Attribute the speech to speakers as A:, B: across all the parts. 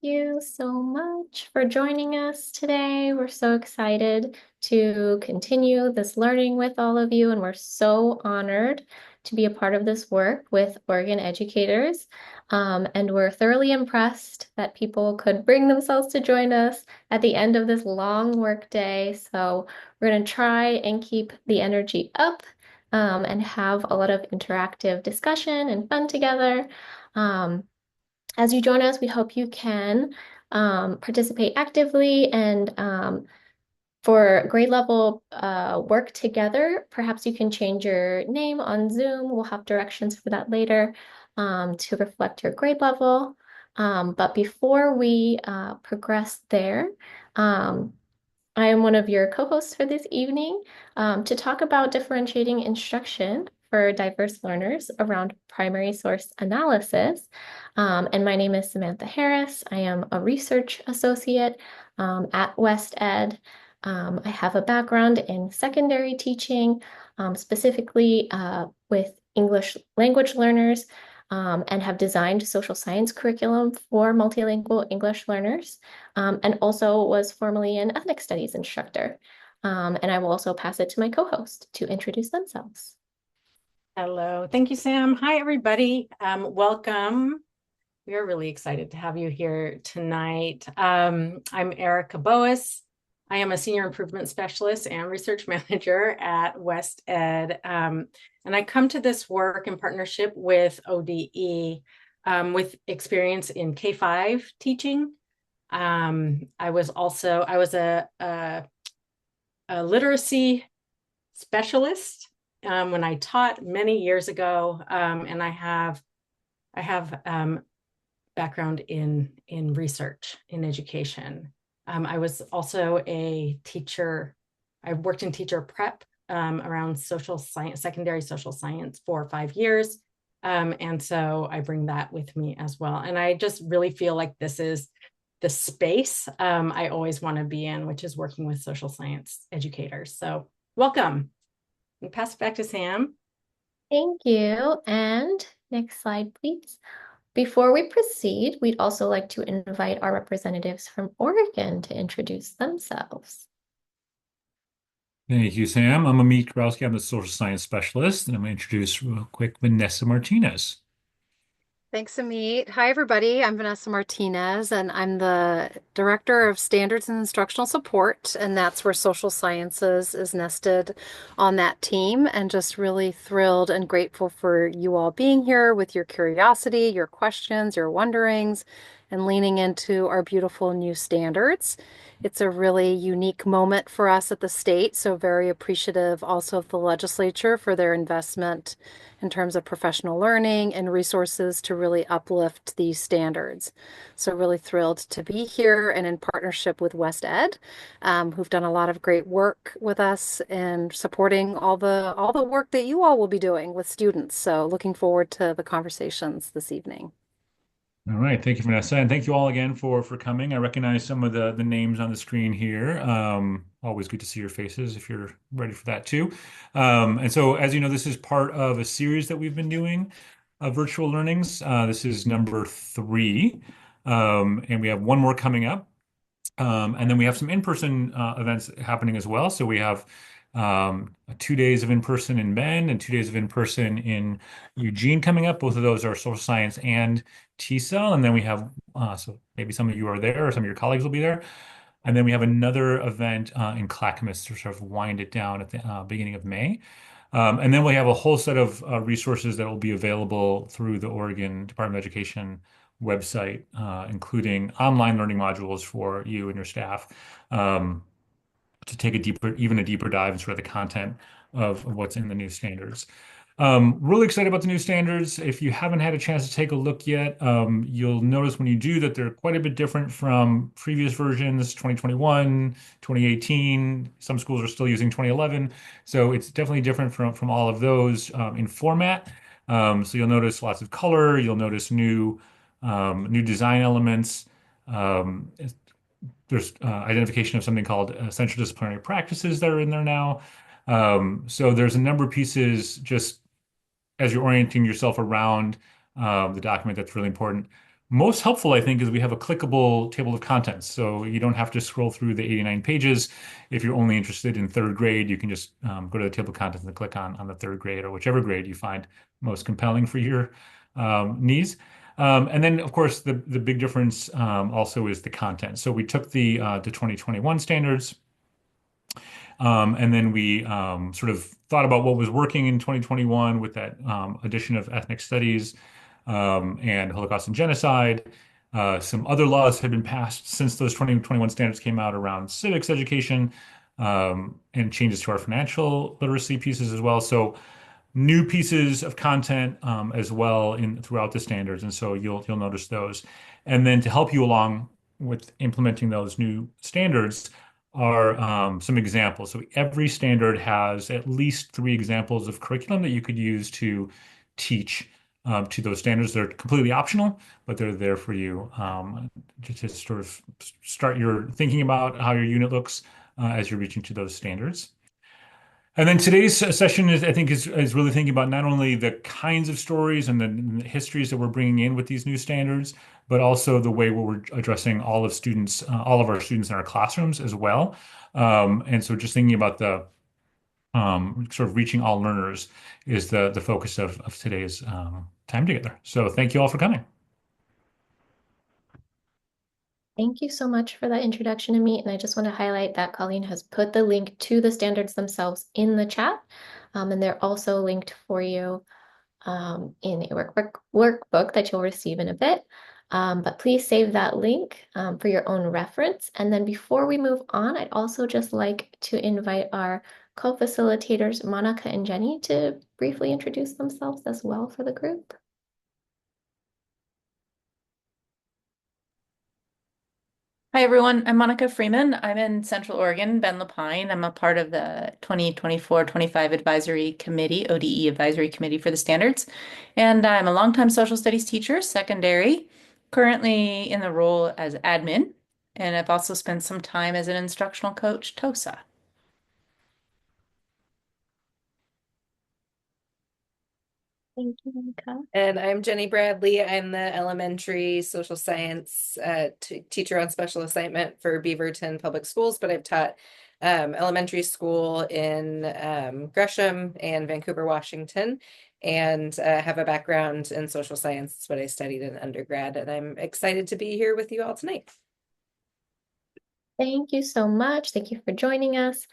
A: you so much for joining us today. We're so excited to continue this learning with all of you, and we're so honored to be a part of this work with Oregon educators. And we're thoroughly impressed that people could bring themselves to join us at the end of this long work day. So we're going to try and keep the energy up, and have a lot of interactive discussion and fun together. Um, as you join us, we hope you can participate actively and for grade level work together. Perhaps you can change your name on Zoom. We'll have directions for that later to reflect your grade level. But before we progress there, um, I am one of your co-hosts for this evening to talk about differentiating instruction for diverse learners around primary source analysis. And my name is Samantha Harris. I am a research associate at West Ed. I have a background in secondary teaching, specifically with English language learners, and have designed social science curriculum for multilingual English learners, and also was formerly an ethnic studies instructor. And I will also pass it to my co-host to introduce themselves.
B: Hello. Thank you, Sam. Hi, everybody. Welcome. We are really excited to have you here tonight. I'm Erica Boas. I am a senior improvement specialist and research manager at West Ed. And I come to this work in partnership with ODE, with experience in K-5 teaching. I was a literacy specialist when I taught many years ago, and I have background in research in education. I was also a teacher. I worked in teacher prep around social science, secondary social science for 5 years. And so I bring that with me as well. And I just really feel like this is the space I always want to be in, which is working with social science educators. So welcome. And pass it back to Sam.
A: Thank you. And next slide, please. Before we proceed, we'd also like to invite our representatives from Oregon to introduce themselves.
C: Thank you, Sam. I'm Amit Growski. I'm the social science specialist, and I'm going to introduce real quick Vanessa Martinez.
D: Thanks, Amit. Hi, everybody. I'm Vanessa Martinez, and I'm the Director of Standards and Instructional Support, and that's where social sciences is nested on that team. And just really thrilled and grateful for you all being here with your curiosity, your questions, your wonderings, and leaning into our beautiful new standards. It's a really unique moment for us at the state, so very appreciative also of the legislature for their investment in terms of professional learning and resources to really uplift these standards. So really thrilled to be here and in partnership with West Ed, who've done a lot of great work with us and supporting all the work that you all will be doing with students. So looking forward to the conversations this evening.
C: All right, thank you, Vanessa, and thank you all again for coming. I recognize some of the names on the screen here. Always good to see your faces if you're ready for that too. And so, as you know, this is part of a series that we've been doing of virtual learnings. This is number 3, and we have one more coming up. And then we have some in-person events happening as well. So we have 2 days of in-person in Bend and 2 days of in-person in Eugene coming up. Both of those are social science and T-cell. And then we have, so maybe some of you are there or some of your colleagues will be there. And then we have another event in Clackamas to sort of wind it down at the beginning of May. And then we have a whole set of resources that will be available through the Oregon Department of Education website, including online learning modules for you and your staff, to take even a deeper dive into sort of the content of what's in the new standards. Really excited about the new standards. If you haven't had a chance to take a look yet, you'll notice when you do that they're quite a bit different from previous versions, 2021, 2018. Some schools are still using 2011. So it's definitely different from all of those in format. So you'll notice lots of color. You'll notice new design elements. Um, there's identification of something called essential disciplinary practices that are in there now. So there's a number of pieces just as you're orienting yourself around the document that's really important. most helpful, I think, is we have a clickable table of contents. So you don't have to scroll through the 89 pages. If you're only interested in third grade, you can just go to the table of contents and click on the third grade or whichever grade you find most compelling for your needs. And then, of course, the big difference also is the content. So we took the 2021 standards, and then we sort of thought about what was working in 2021 with that addition of ethnic studies and Holocaust and genocide. Some other laws have been passed since those 2021 standards came out around civics education and changes to our financial literacy pieces as well. So new pieces of content as well in throughout the standards, and so you'll notice those. And then to help you along with implementing those new standards are some examples. So every standard has at least 3 examples of curriculum that you could use to teach to those standards. They're completely optional, but they're there for you just to sort of start your thinking about how your unit looks as you're reaching to those standards. And then today's session is, I think, is really thinking about not only the kinds of stories and the histories that we're bringing in with these new standards, but also the way where we're addressing all of our students in our classrooms as well. And so, just thinking about the sort of reaching all learners is the focus of today's time together. So, thank you all for coming.
A: Thank you so much for that introduction, Amit. And I just want to highlight that Colleen has put the link to the standards themselves in the chat. And they're also linked for you in a workbook that you'll receive in a bit. But please save that link for your own reference. And then before we move on, I'd also just like to invite our co-facilitators, Monica and Jenny, to briefly introduce themselves as well for the group.
E: Hi, everyone. I'm Monica Freeman. I'm in Central Oregon, Bend Lapine. I'm a part of the 2024-25 Advisory Committee, ODE Advisory Committee for the Standards. And I'm a longtime social studies teacher, secondary, currently in the role as admin. And I've also spent some time as an instructional coach, TOSA.
A: Thank you, Monica.
F: And I'm Jenny Bradley. I'm the elementary social science teacher on special assignment for Beaverton Public Schools, but I've taught elementary school in Gresham and Vancouver, Washington, and have a background in social science. That's what I studied in undergrad, and I'm excited to be here with you all tonight.
A: Thank you so much. Thank you for joining us.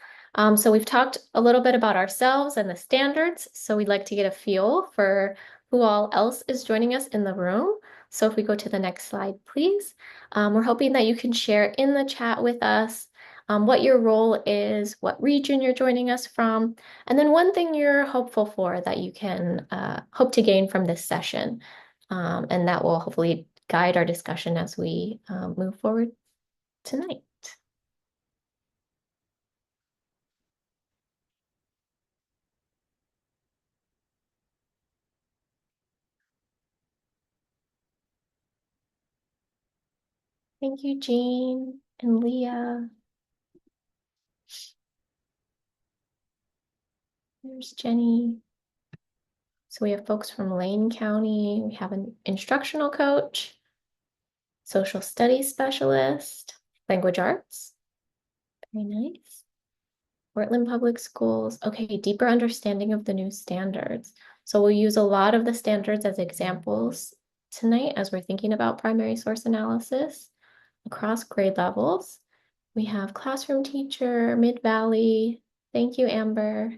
A: So we've talked a little bit about ourselves and the standards. So we'd like to get a feel for who all else is joining us in the room. So if we go to the next slide, please. We're hoping that you can share in the chat with us what your role is, what region you're joining us from, and then one thing you're hopeful for that you can hope to gain from this session. And that will hopefully guide our discussion as we move forward tonight. Thank you, Jean and Leah. There's Jenny. So we have folks from Lane County. We have an instructional coach, social studies specialist, language arts. Very nice. Portland Public Schools. Okay, deeper understanding of the new standards. So we'll use a lot of the standards as examples tonight as we're thinking about primary source analysis across grade levels. We have classroom teacher, Mid-Valley. Thank you, Amber.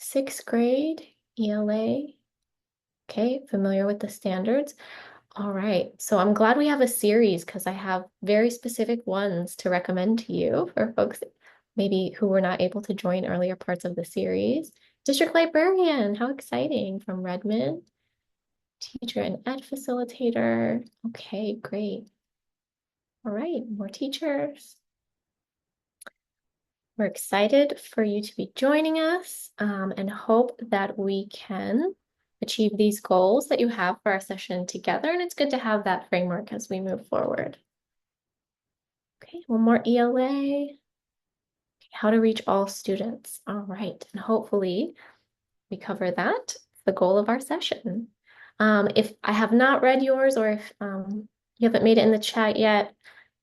A: 6th grade, ELA. Okay, familiar with the standards. All right, so I'm glad we have a series because I have very specific ones to recommend to you for folks maybe who were not able to join earlier parts of the series. District librarian, how exciting, from Redmond. Teacher and ed facilitator. Okay, great. All right, more teachers. We're excited for you to be joining us and hope that we can achieve these goals that you have for our session together. And it's good to have that framework as we move forward. Okay, one more ELA. How to reach all students. All right, and hopefully we cover that, the goal of our session. If I have not read yours, or if you haven't made it in the chat yet,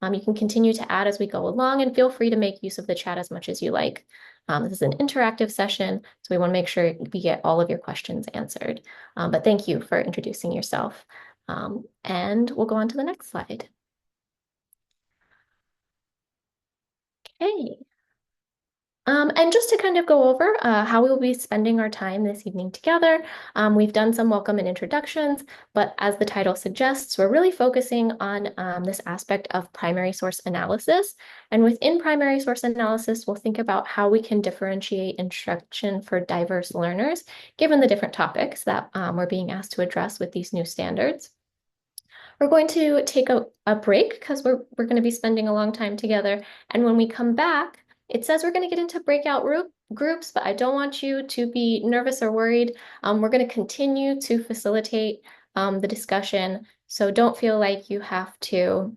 A: you can continue to add as we go along, and feel free to make use of the chat as much as you like. This is an interactive session, so we want to make sure we get all of your questions answered. But thank you for introducing yourself. And we'll go on to the next slide. Okay. And just to kind of go over how we will be spending our time this evening together, we've done some welcome and introductions, but as the title suggests, we're really focusing on this aspect of primary source analysis. And within primary source analysis, we'll think about how we can differentiate instruction for diverse learners, given the different topics that we're being asked to address with these new standards. We're going to take a break because we're going to be spending a long time together. And when we come back, it says we're going to get into breakout groups, but I don't want you to be nervous or worried. We're going to continue to facilitate the discussion. So don't feel like you have to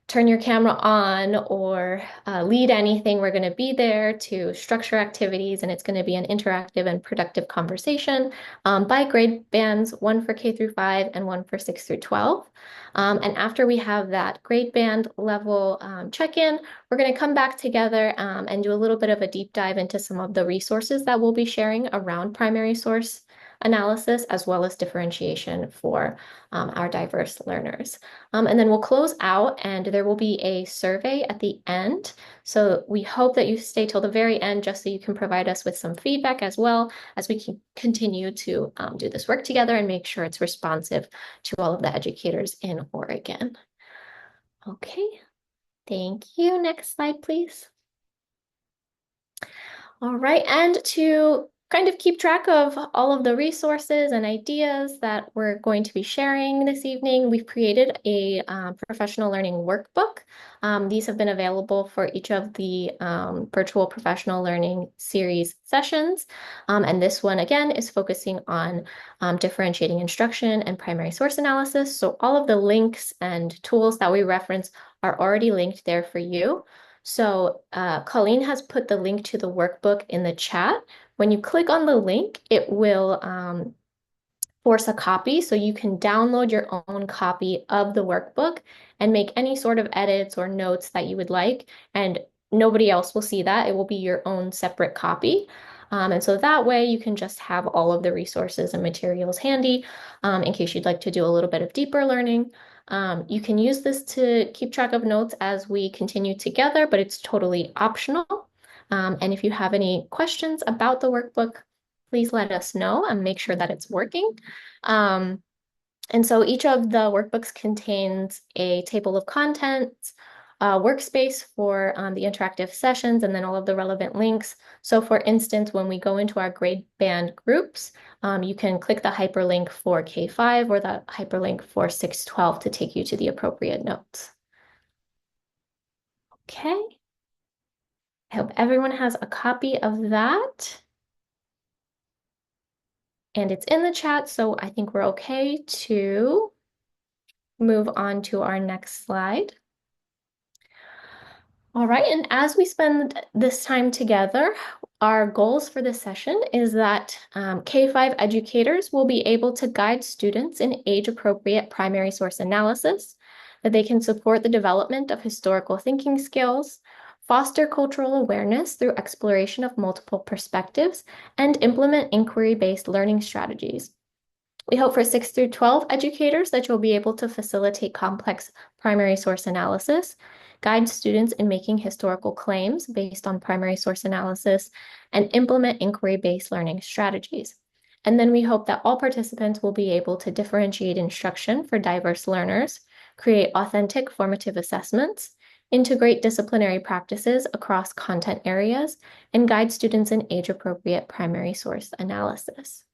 A: turn your camera on or lead anything. We're going to be there to structure activities, and it's going to be an interactive and productive conversation by grade bands, one for K through 5 and one for 6 through 12. And after we have that grade band level check-in, we're going to come back together and do a little bit of a deep dive into some of the resources that we'll be sharing around primary source analysis, as well as differentiation for our diverse learners. And then we'll close out, and there will be a survey at the end. So we hope that you stay till the very end, just so you can provide us with some feedback, as well as we can continue to do this work together and make sure it's responsive to all of the educators in Oregon. Okay, thank you. Next slide, please. All right, and to kind of keep track of all of the resources and ideas that we're going to be sharing this evening, we've created a professional learning workbook. These have been available for each of the virtual professional learning series sessions. And this one, again, is focusing on differentiating instruction and primary source analysis. So all of the links and tools that we reference are already linked there for you. So Colleen has put the link to the workbook in the chat. When you click on the link, it will force a copy, so you can download your own copy of the workbook and make any sort of edits or notes that you would like, and nobody else will see that. It will be your own separate copy. And so that way you can just have all of the resources and materials handy in case you'd like to do a little bit of deeper learning. You can use this to keep track of notes as we continue together, but it's totally optional. And if you have any questions about the workbook, please let us know and make sure that it's working. And so each of the workbooks contains a table of contents, a workspace for the interactive sessions, and then all of the relevant links. So for instance, when we go into our grade band groups, you can click the hyperlink for K5 or the hyperlink for 612 to take you to the appropriate notes. Okay. I hope everyone has a copy of that. And it's in the chat, so I think we're okay to move on to our next slide. All right, and as we spend this time together, our goals for this session is that K5 educators will be able to guide students in age-appropriate primary source analysis, that they can support the development of historical thinking skills, foster cultural awareness through exploration of multiple perspectives, and implement inquiry-based learning strategies. We hope for 6 through 12 educators that you'll be able to facilitate complex primary source analysis, guide students in making historical claims based on primary source analysis, and implement inquiry-based learning strategies. And then we hope that all participants will be able to differentiate instruction for diverse learners, create authentic formative assessments, integrate disciplinary practices across content areas, and guide students in age-appropriate primary source analysis.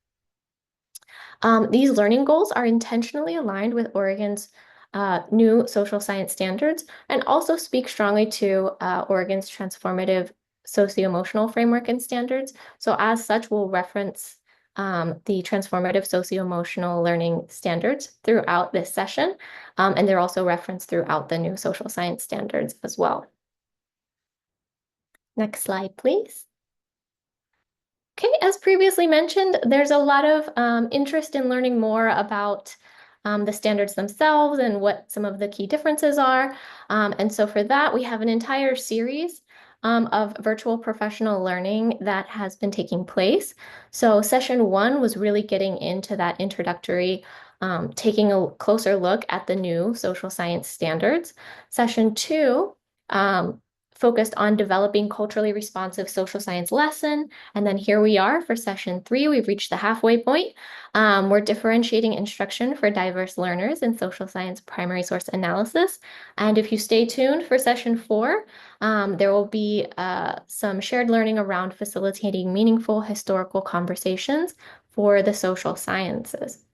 A: These learning goals are intentionally aligned with Oregon's new social science standards and also speak strongly to Oregon's transformative socio-emotional framework and standards. So as such, we'll reference the transformative socio-emotional learning standards throughout this session, and they're also referenced throughout the new social science standards as well. Next slide, please. Okay, as previously mentioned, there's a lot of interest in learning more about the standards themselves and what some of the key differences are. And so for that, we have an entire series of virtual professional learning that has been taking place. So session 1 was really getting into that introductory, taking a closer look at the new social science standards. Session 2 focused on developing culturally responsive social science lesson. And then here we are for session 3. We've reached the halfway point. We're differentiating instruction for diverse learners in social science primary source analysis. And if you stay tuned for session 4, there will be some shared learning around facilitating meaningful historical conversations for the social sciences.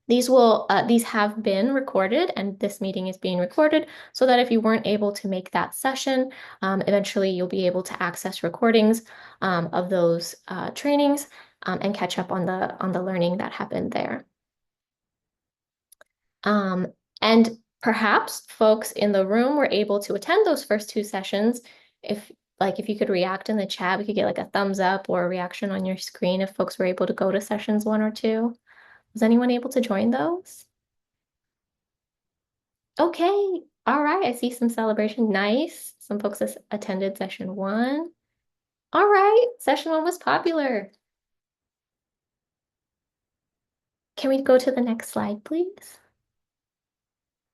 A: These have been recorded, and this meeting is being recorded so that if you weren't able to make that session, eventually you'll be able to access recordings of those trainings and catch up on the learning that happened there. And perhaps folks in the room were able to attend those first 2 sessions. If you could react in the chat, we could get like a thumbs up or a reaction on your screen if folks were able to go to sessions 1 or 2. Was anyone able to join those? Okay, all right. I see some celebration. Nice. Some folks attended session 1. All right, session 1 was popular. Can we go to the next slide, please?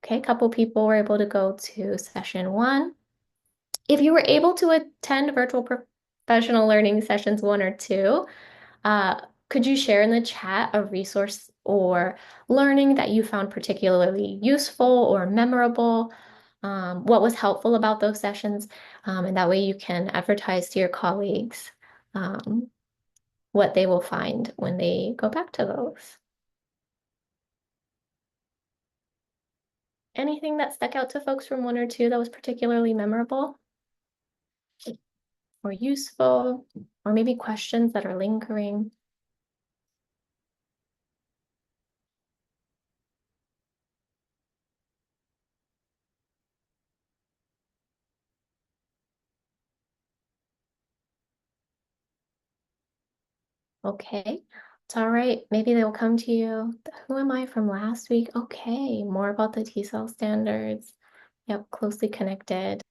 A: Okay, a couple people were able to go to session 1. If you were able to attend virtual professional learning sessions 1 or 2, could you share in the chat a resource or learning that you found particularly useful or memorable? What was helpful about those sessions? And that way you can advertise to your colleagues what they will find when they go back to those. Anything that stuck out to folks from 1 or 2 that was particularly memorable or useful, or maybe questions that are lingering? Okay, it's all right. Maybe they'll come to you. Who am I from last week? Okay, more about the T cell standards. Yep, closely connected.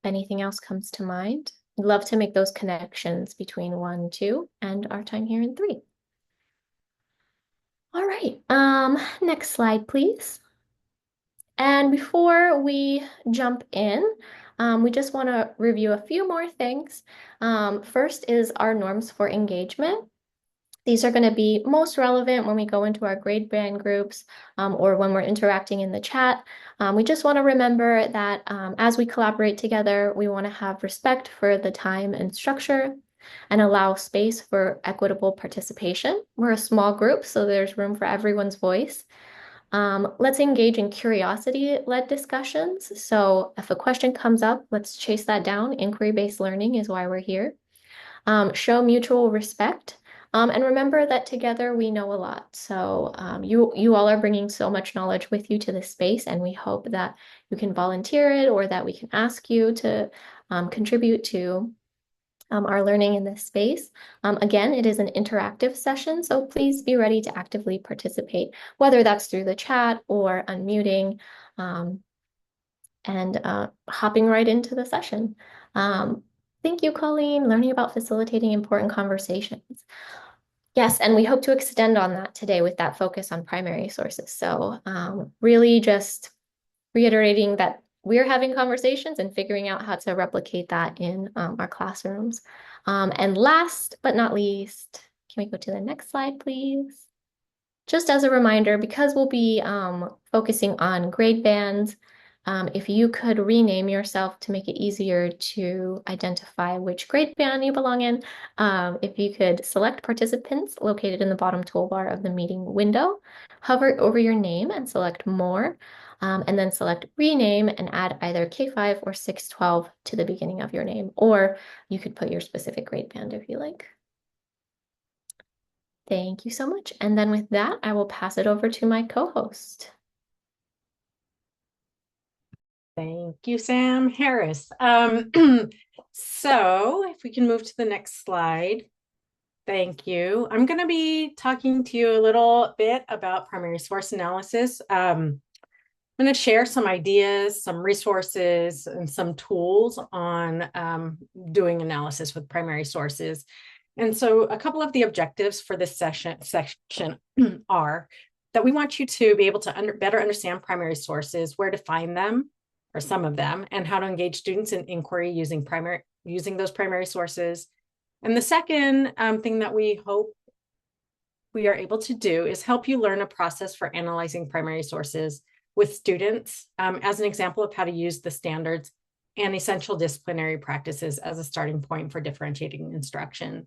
A: Anything else comes to mind? I'd love to make those connections between 1, 2, and our time here in 3. All right, next slide, please. And before we jump in, we just want to review a few more things. First is our norms for engagement. These are going to be most relevant when we go into our grade band groups or when we're interacting in the chat. We just want to remember that as we collaborate together, we want to have respect for the time and structure and allow space for equitable participation. We're a small group, so there's room for everyone's voice. Let's engage in curiosity-led discussions. So if a question comes up, let's chase that down. Inquiry-based learning is why we're here. Show mutual respect. And remember that together we know a lot. So you all are bringing so much knowledge with you to this space, and we hope that you can volunteer it or that we can ask you to contribute to our learning in this space. Again, it is an interactive session, so please be ready to actively participate, whether that's through the chat or unmuting and hopping right into the session. Thank you, Colleen. Learning about facilitating important conversations. Yes, and we hope to extend on that today with that focus on primary sources. So really just reiterating that we're having conversations and figuring out how to replicate that in our classrooms. And last but not least, can we go to the next slide, please? Just as a reminder, because we'll be focusing on grade bands, if you could rename yourself to make it easier to identify which grade band you belong in, if you could select participants located in the bottom toolbar of the meeting window, hover over your name and select more, and then select rename and add either K5 or 612 to the beginning of your name, or you could put your specific grade band if you like. Thank you so much. And then with that, I will pass it over to my co-host.
B: Thank you, Sam Harris. So if we can move to the next slide. Thank you. I'm going to be talking to you a little bit about primary source analysis. I'm going to share some ideas, some resources, and some tools on doing analysis with primary sources. And so a couple of the objectives for this section are that we want you to be able to better understand primary sources, where to find them, or some of them, and how to engage students in inquiry using those primary sources. And the second thing that we hope we are able to do is help you learn a process for analyzing primary sources with students as an example of how to use the standards and essential disciplinary practices as a starting point for differentiating instruction.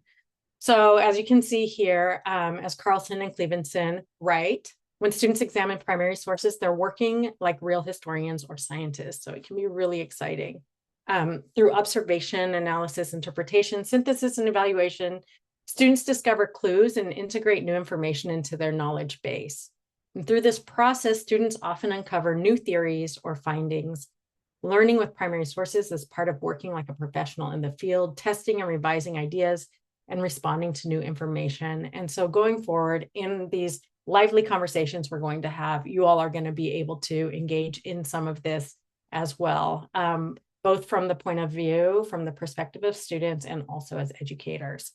B: So as you can see here, as Carlson and Clevenson write, when students examine primary sources, they're working like real historians or scientists. So it can be really exciting. Through observation, analysis, interpretation, synthesis, and evaluation, students discover clues and integrate new information into their knowledge base. And through this process, students often uncover new theories or findings. Learning with primary sources is part of working like a professional in the field, testing and revising ideas and responding to new information. And so going forward in these lively conversations we're going to have, you all are going to be able to engage in some of this as well, both from the point of view, from the perspective of students, and also as educators.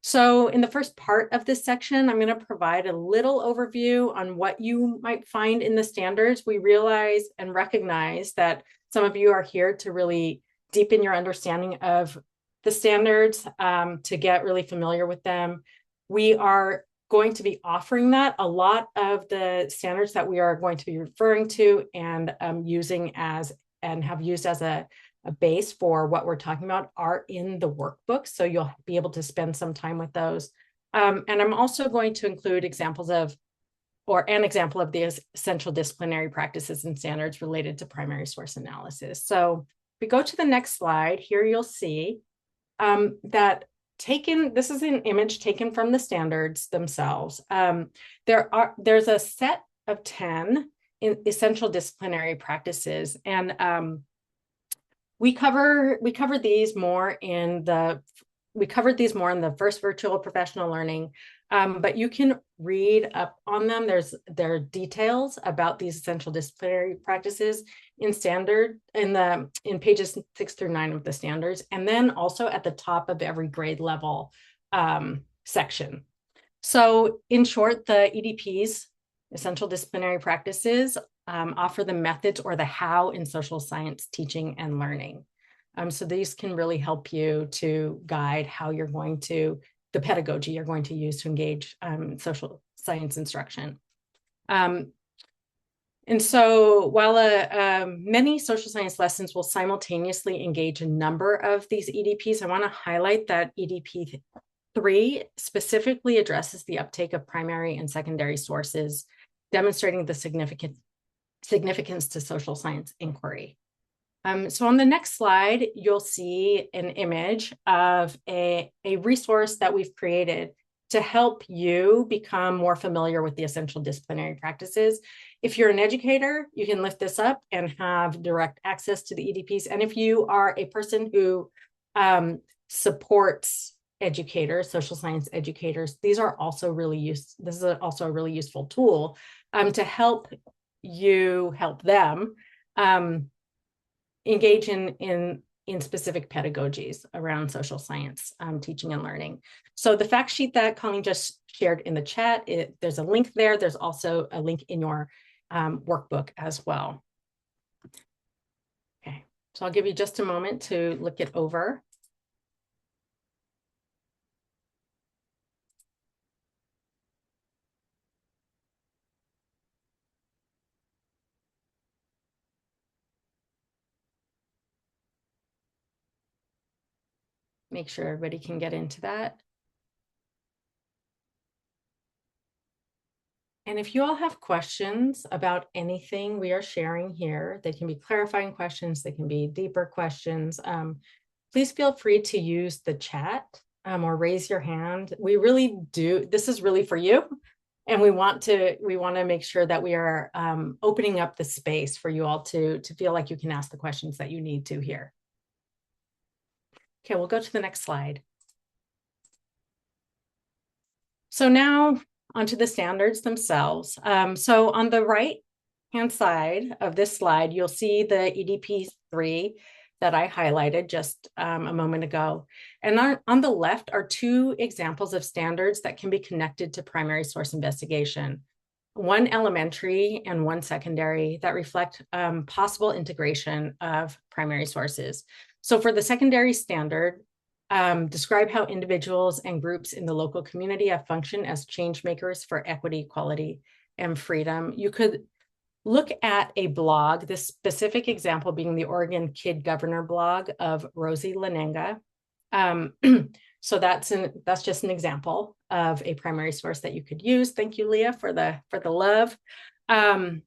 B: So in the first part of this section, I'm going to provide a little overview on what you might find in the standards. We realize and recognize that some of you are here to really deepen your understanding of the standards, to get really familiar with them. We are going to be offering that. A lot of the standards that we are going to be referring to and using as and have used as a base for what we're talking about are in the workbook. So you'll be able to spend some time with those. And I'm also going to include examples of, or an example of the essential disciplinary practices and standards related to primary source analysis. So if we go to the next slide, here you'll see that this is an image taken from the standards themselves. There's a set of 10 essential disciplinary practices, and we covered these more in the first virtual professional learning, but you can read up on them. There are details about these essential disciplinary practices in pages 6 through 9 of the standards, and then also at the top of every grade level section. So in short, the EDPs, essential disciplinary practices, offer the methods or the how in social science teaching and learning. So these can really help you to guide how the pedagogy you're going to use to engage social science instruction. And so while many social science lessons will simultaneously engage a number of these EDPs, I want to highlight that EDP 3 specifically addresses the uptake of primary and secondary sources, demonstrating the significance to social science inquiry. So on the next slide, you'll see an image of a resource that we've created to help you become more familiar with the essential disciplinary practices. If you're an educator, you can lift this up and have direct access to the EDPs. And if you are a person who supports educators, social science educators, this is also a really useful tool to help you help them engage in specific pedagogies around social science teaching and learning. So the fact sheet that Colleen just shared in the chat, there's a link there. There's also a link in your workbook as well. Okay, so I'll give you just a moment to look it over. Make sure everybody can get into that. And if you all have questions about anything we are sharing here, they can be clarifying questions, they can be deeper questions. Please feel free to use the chat or raise your hand. We really do, this is really for you. And we want to make sure that we are opening up the space for you all to feel like you can ask the questions that you need to here. Okay, we'll go to the next slide. So now onto the standards themselves. So on the right-hand side of this slide, you'll see the EDP 3 that I highlighted just a moment ago. And on the left are 2 examples of standards that can be connected to primary source investigation. One elementary and one secondary that reflect possible integration of primary sources. So for the secondary standard, describe how individuals and groups in the local community have functioned as change makers for equity, equality, and freedom. You could look at a blog, this specific example being the Oregon Kid Governor blog of Rosie Lanenga. So that's just an example of a primary source that you could use. Thank you, Leah, for the love. And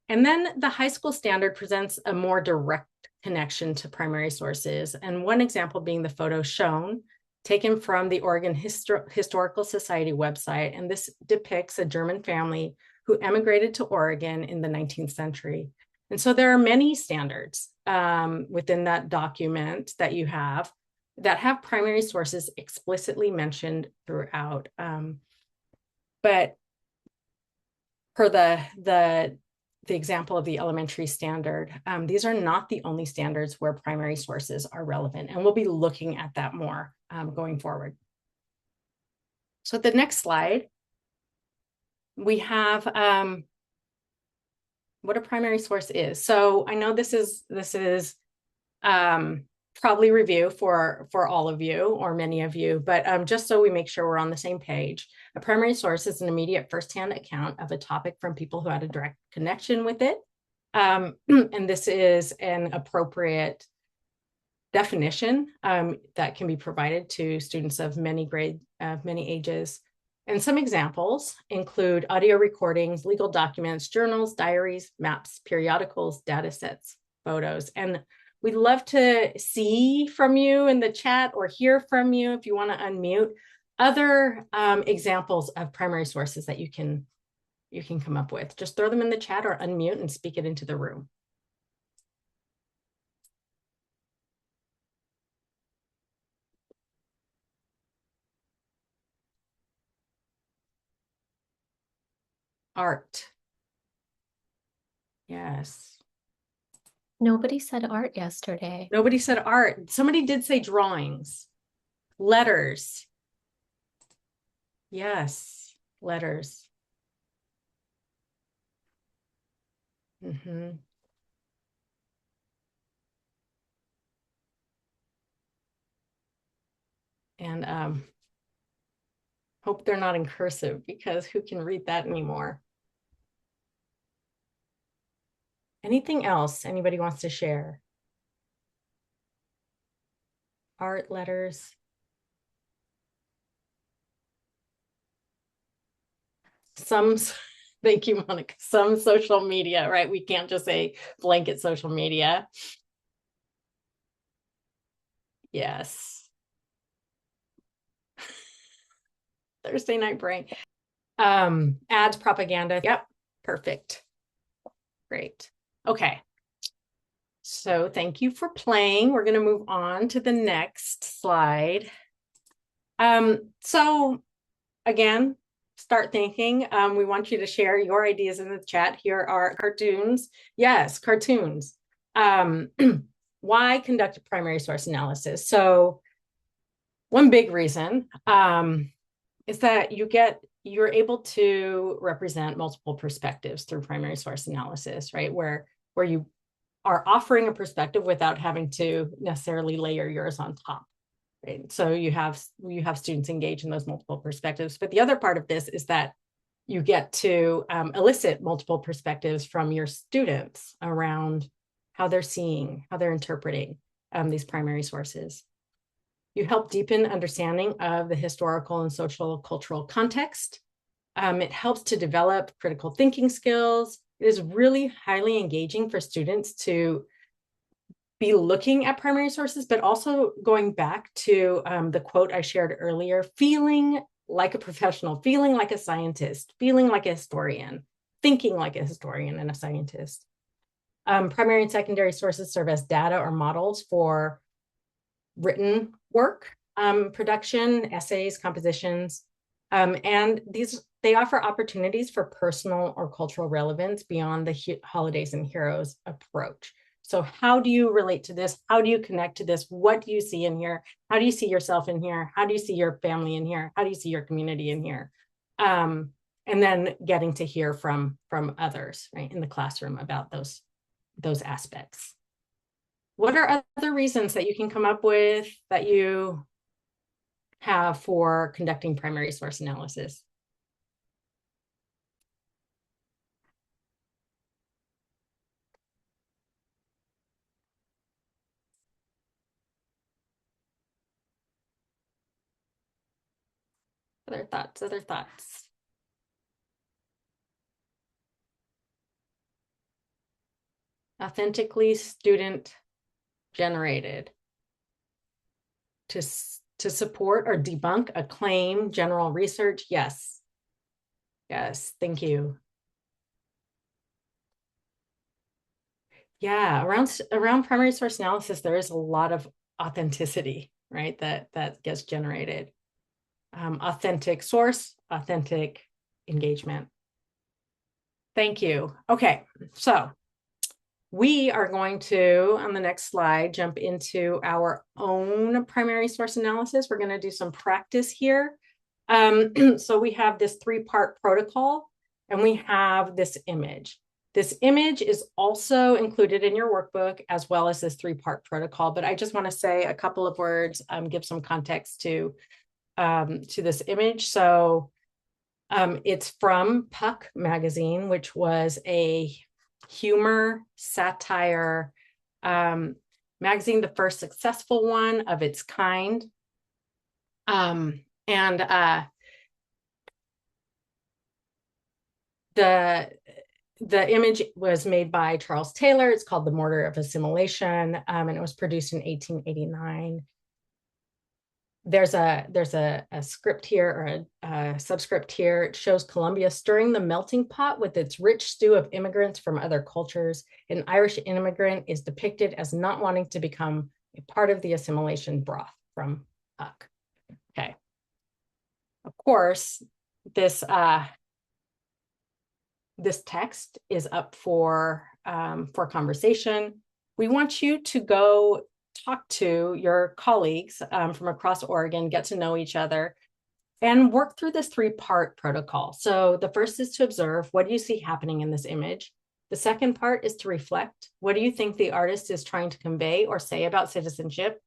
B: then the high school standard presents a more direct connection to primary sources. And one example being the photo shown, taken from the Oregon Historical Society website. And this depicts a German family who emigrated to Oregon in the 19th century. And so there are many standards within that document that you have that have primary sources explicitly mentioned throughout. But for the example of the elementary standard, these are not the only standards where primary sources are relevant, and we'll be looking at that more going forward. So the next slide, we have what a primary source is. So I know this is probably review for all of you or many of you, but just so we make sure we're on the same page, a primary source is an immediate firsthand account of a topic from people who had a direct connection with it. And this is an appropriate definition that can be provided to students of many grades, many ages. And some examples include audio recordings, legal documents, journals, diaries, maps, periodicals, data sets, photos. And we'd love to see from you in the chat or hear from you if you want to unmute other examples of primary sources that you can come up with. Just throw them in the chat or unmute and speak it into the room. Art. Yes.
A: Nobody said art yesterday.
B: Nobody said art. Somebody did say drawings. Letters. Yes, letters. Mm-hmm. And hope they're not in cursive, because who can read that anymore? Anything else anybody wants to share? Art, letters. Thank you, Monica. Some social media, right? We can't just say blanket social media. Yes. Thursday night brain. Ads, propaganda. Yep, perfect. Great. Okay. So thank you for playing. We're going to move on to the next slide. So again, start thinking. We want you to share your ideas in the chat. Here are cartoons. Yes, cartoons. Why conduct a primary source analysis? So one big reason is that you're able to represent multiple perspectives through primary source analysis, right? Where you are offering a perspective without having to necessarily layer yours on top. Right? So you have students engage in those multiple perspectives. But the other part of this is that you get to elicit multiple perspectives from your students around how they're seeing, how they're interpreting these primary sources. You help deepen understanding of the historical and social cultural context. It helps to develop critical thinking skills. It is really highly engaging for students to be looking at primary sources, but also going back to the quote I shared earlier, feeling like a professional, feeling like a scientist, feeling like a historian, thinking like a historian and a scientist. Primary and secondary sources serve as data or models for written work, production, essays, compositions, and they offer opportunities for personal or cultural relevance beyond the holidays and heroes approach. So how do you relate to this? How do you connect to this? What do you see in here? How do you see yourself in here? How do you see your family in here? How do you see your community in here? And then getting to hear from others, right, in the classroom about those aspects. What are other reasons that you can come up with that you have for conducting primary source analysis? Other thoughts, other thoughts. Authentically student generated. To support or debunk a claim, general research, yes. Yes, thank you. Yeah, around primary source analysis, there is a lot of authenticity, right? That gets generated. Authentic source, authentic engagement. Thank you. Okay, so we are going to, on the next slide, jump into our own primary source analysis. We're going to do some practice here. So we have this 3-part protocol, and we have this image. This image is also included in your workbook, as well as this 3-part protocol. But I just want to say a couple of words, give some context to this image. So it's from Puck magazine, which was a humor, satire magazine, the first successful one of its kind. The image was made by Charles Taylor. It's called The Mortar of Assimilation, and it was produced in 1889. There's a script here, or a subscript here. It shows Columbia stirring the melting pot with its rich stew of immigrants from other cultures. An Irish immigrant is depicted as not wanting to become a part of the assimilation broth from Puck. Okay. Of course, this text is up for conversation. We want you to go talk to your colleagues from across Oregon, get to know each other, and work through this 3-part protocol. So the first is to observe, what do you see happening in this image? The second part is to reflect. What do you think the artist is trying to convey or say about citizenship?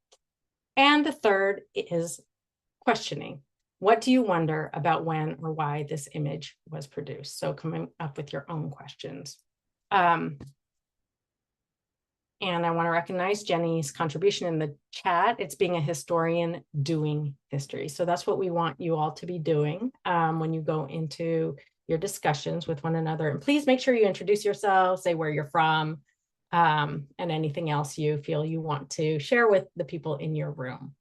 B: And the third is questioning. What do you wonder about when or why this image was produced? So coming up with your own questions. And I want to recognize Jenny's contribution in the chat. It's being a historian doing history. So that's what we want you all to be doing when you go into your discussions with one another. And please make sure you introduce yourself, say where you're from, and anything else you feel you want to share with the people in your room.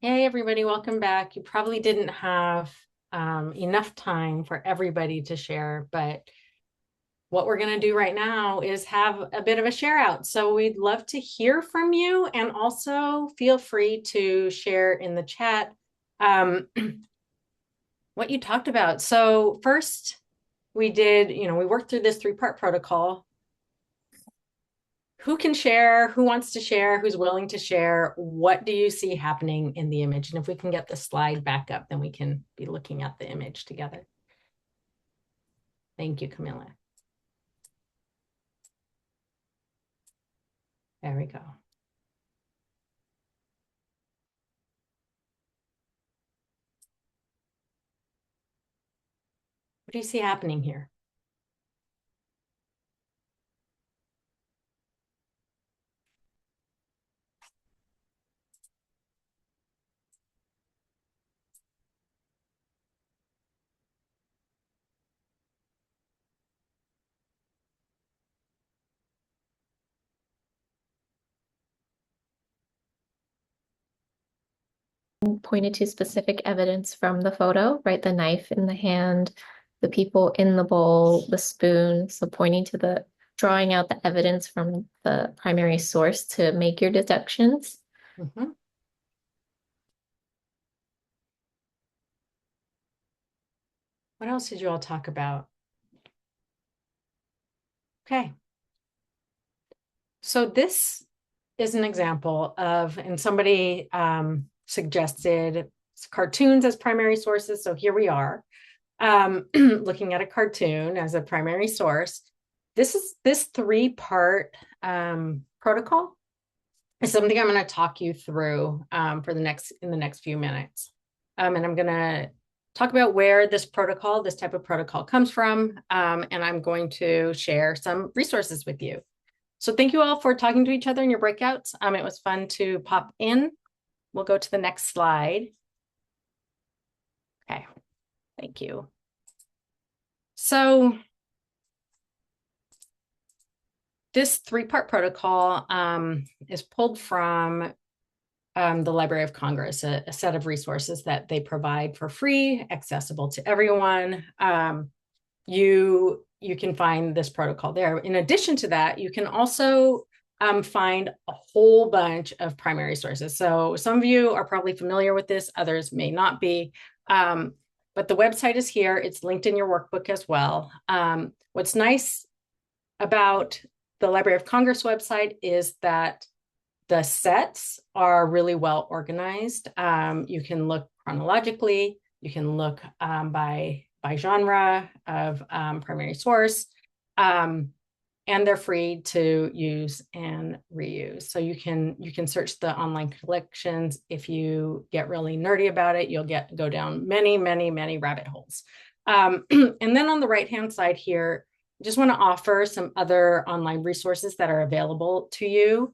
B: Hey, everybody, welcome back. You probably didn't have enough time for everybody to share, but what we're going to do right now is have a bit of a share out. So we'd love to hear from you, and also feel free to share in the chat what you talked about. So first we worked through this 3-part protocol. Who can share? Who wants to share? Who's willing to share? What do you see happening in the image? And if we can get the slide back up, then we can be looking at the image together. Thank you, Camilla. There we go. What do you see happening here?
A: Pointed to specific evidence from the photo, right? The knife in the hand, the people in the bowl, the spoon. So pointing to drawing out the evidence from the primary source to make your deductions.
B: Mhm. What else did you all talk about? Okay. So this is an example of, and somebody suggested cartoons as primary sources. So here we are, looking at a cartoon as a primary source. This three-part protocol is something I'm going to talk you through in the next few minutes. And I'm going to talk about where this type of protocol comes from. And I'm going to share some resources with you. So thank you all for talking to each other in your breakouts. It was fun to pop in. We'll go to the next slide. Okay, thank you. So this three-part protocol is pulled from the Library of Congress, a set of resources that they provide for free, accessible to everyone. You can find this protocol there. In addition to that, you can also find a whole bunch of primary sources. So some of you are probably familiar with this, others may not be. But the website is here. It's linked in your workbook as well. What's nice about the Library of Congress website is that the sets are really well organized. You can look chronologically. You can look by genre of primary source, and they're free to use and reuse. So you can search the online collections. If you get really nerdy about it, you'll go down many, many, many rabbit holes. And then on the right-hand side here, I just want to offer some other online resources that are available to you.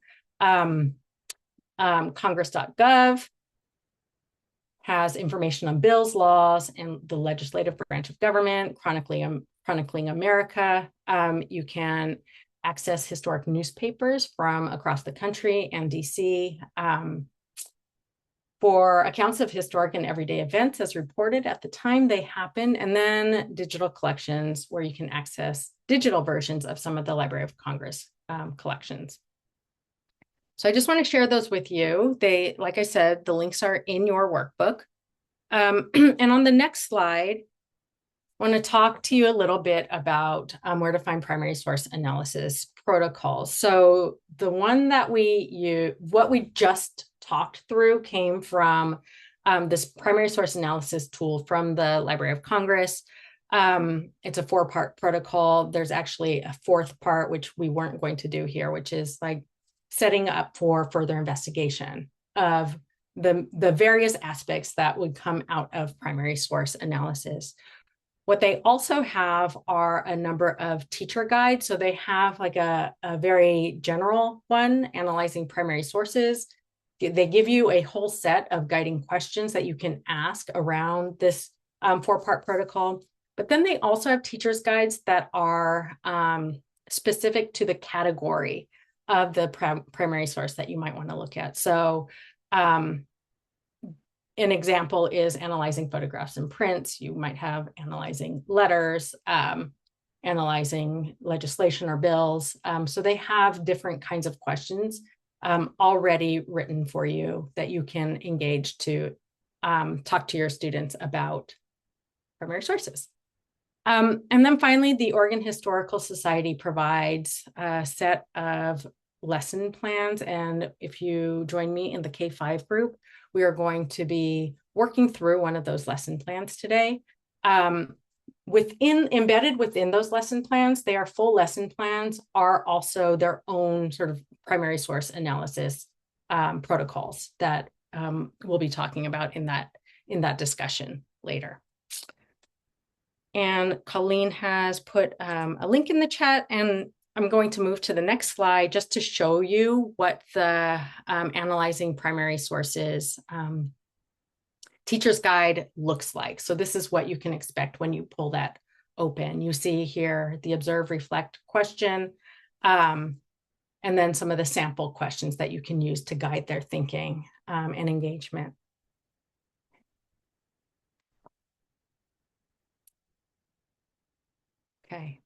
B: Congress.gov has information on bills, laws, and the legislative branch of government, chronicling America. You can access historic newspapers from across the country and DC for accounts of historic and everyday events as reported at the time they happened, and then digital collections where you can access digital versions of some of the Library of Congress collections. So I just want to share those with you. Like I said, the links are in your workbook. And on the next slide, I want to talk to you a little bit about where to find primary source analysis protocols. So the one that what we just talked through came from this primary source analysis tool from the Library of Congress. It's a 4-part protocol. There's actually a 4th part, which we weren't going to do here, which is like setting up for further investigation of the various aspects that would come out of primary source analysis. What they also have are a number of teacher guides. So they have like a very general one, analyzing primary sources. They give you a whole set of guiding questions that you can ask around this 4-part protocol. But then they also have teacher's guides that are specific to the category of the primary source that you might want to look at. So an example is analyzing photographs and prints. You might have analyzing letters, analyzing legislation or bills. So they have different kinds of questions already written for you that you can engage to talk to your students about primary sources. And then finally, the Oregon Historical Society provides a set of lesson plans. And if you join me in the K-5 group, we are going to be working through one of those lesson plans today. Embedded within those lesson plans, they are full lesson plans, are also their own sort of primary source analysis protocols that we'll be talking about in that discussion later. And Colleen has put a link in the chat, and I'm going to move to the next slide just to show you what the analyzing primary sources teacher's guide looks like. So this is what you can expect when you pull that open. You see here the observe, reflect question, and then some of the sample questions that you can use to guide their thinking and engagement. Okay.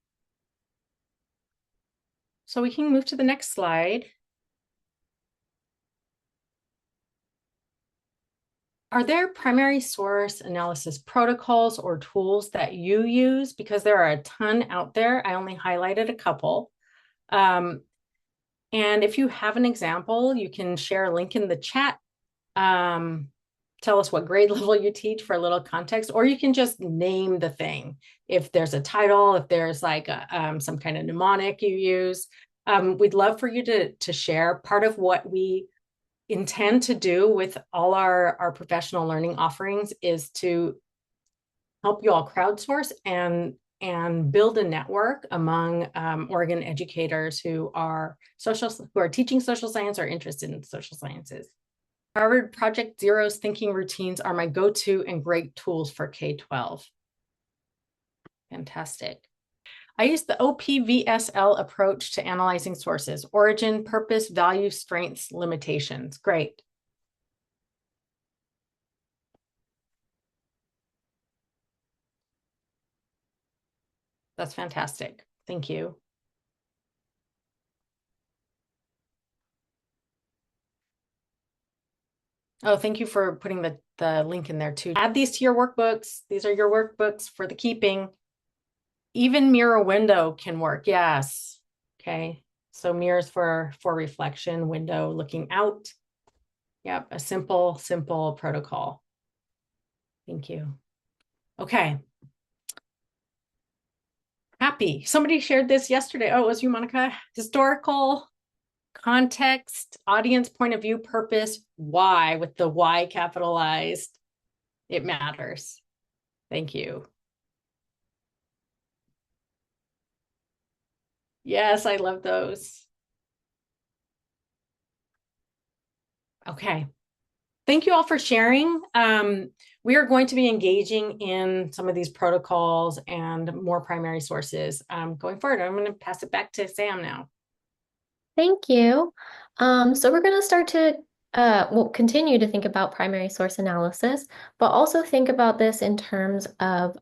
B: So we can move to the next slide. Are there primary source analysis protocols or tools that you use? Because there are a ton out there. I only highlighted a couple. And if you have an example, you can share a link in the chat. Tell us what grade level you teach for a little context, or you can just name the thing. If there's a title, if there's like some kind of mnemonic you use, we'd love for you to share. Part of what we intend to do with all our professional learning offerings is to help you all crowdsource and build a network among Oregon educators who are teaching social science or interested in social sciences. Harvard Project Zero's thinking routines are my go-to and great tools for K-12. Fantastic. I use the OPVSL approach to analyzing sources: origin, purpose, value, strengths, limitations. Great. That's fantastic. Thank you. Oh, thank you for putting the link in there too. Add these to your workbooks. These are your workbooks for the keeping. Even mirror window can work. Yes. Okay. So mirrors for reflection, window looking out. Yep. A simple protocol. Thank you. Okay. Happy. Somebody shared this yesterday. Oh, it was you, Monica. Historical context, audience point of view, purpose, why, with the why capitalized. It matters. Thank you. Yes, I love those. Okay. Thank you all for sharing. We are going to be engaging in some of these protocols and more primary sources going forward. I'm going to pass it back to Sam now.
A: Thank you. So we're going to start to, we'll continue to think about primary source analysis, but also think about this in terms of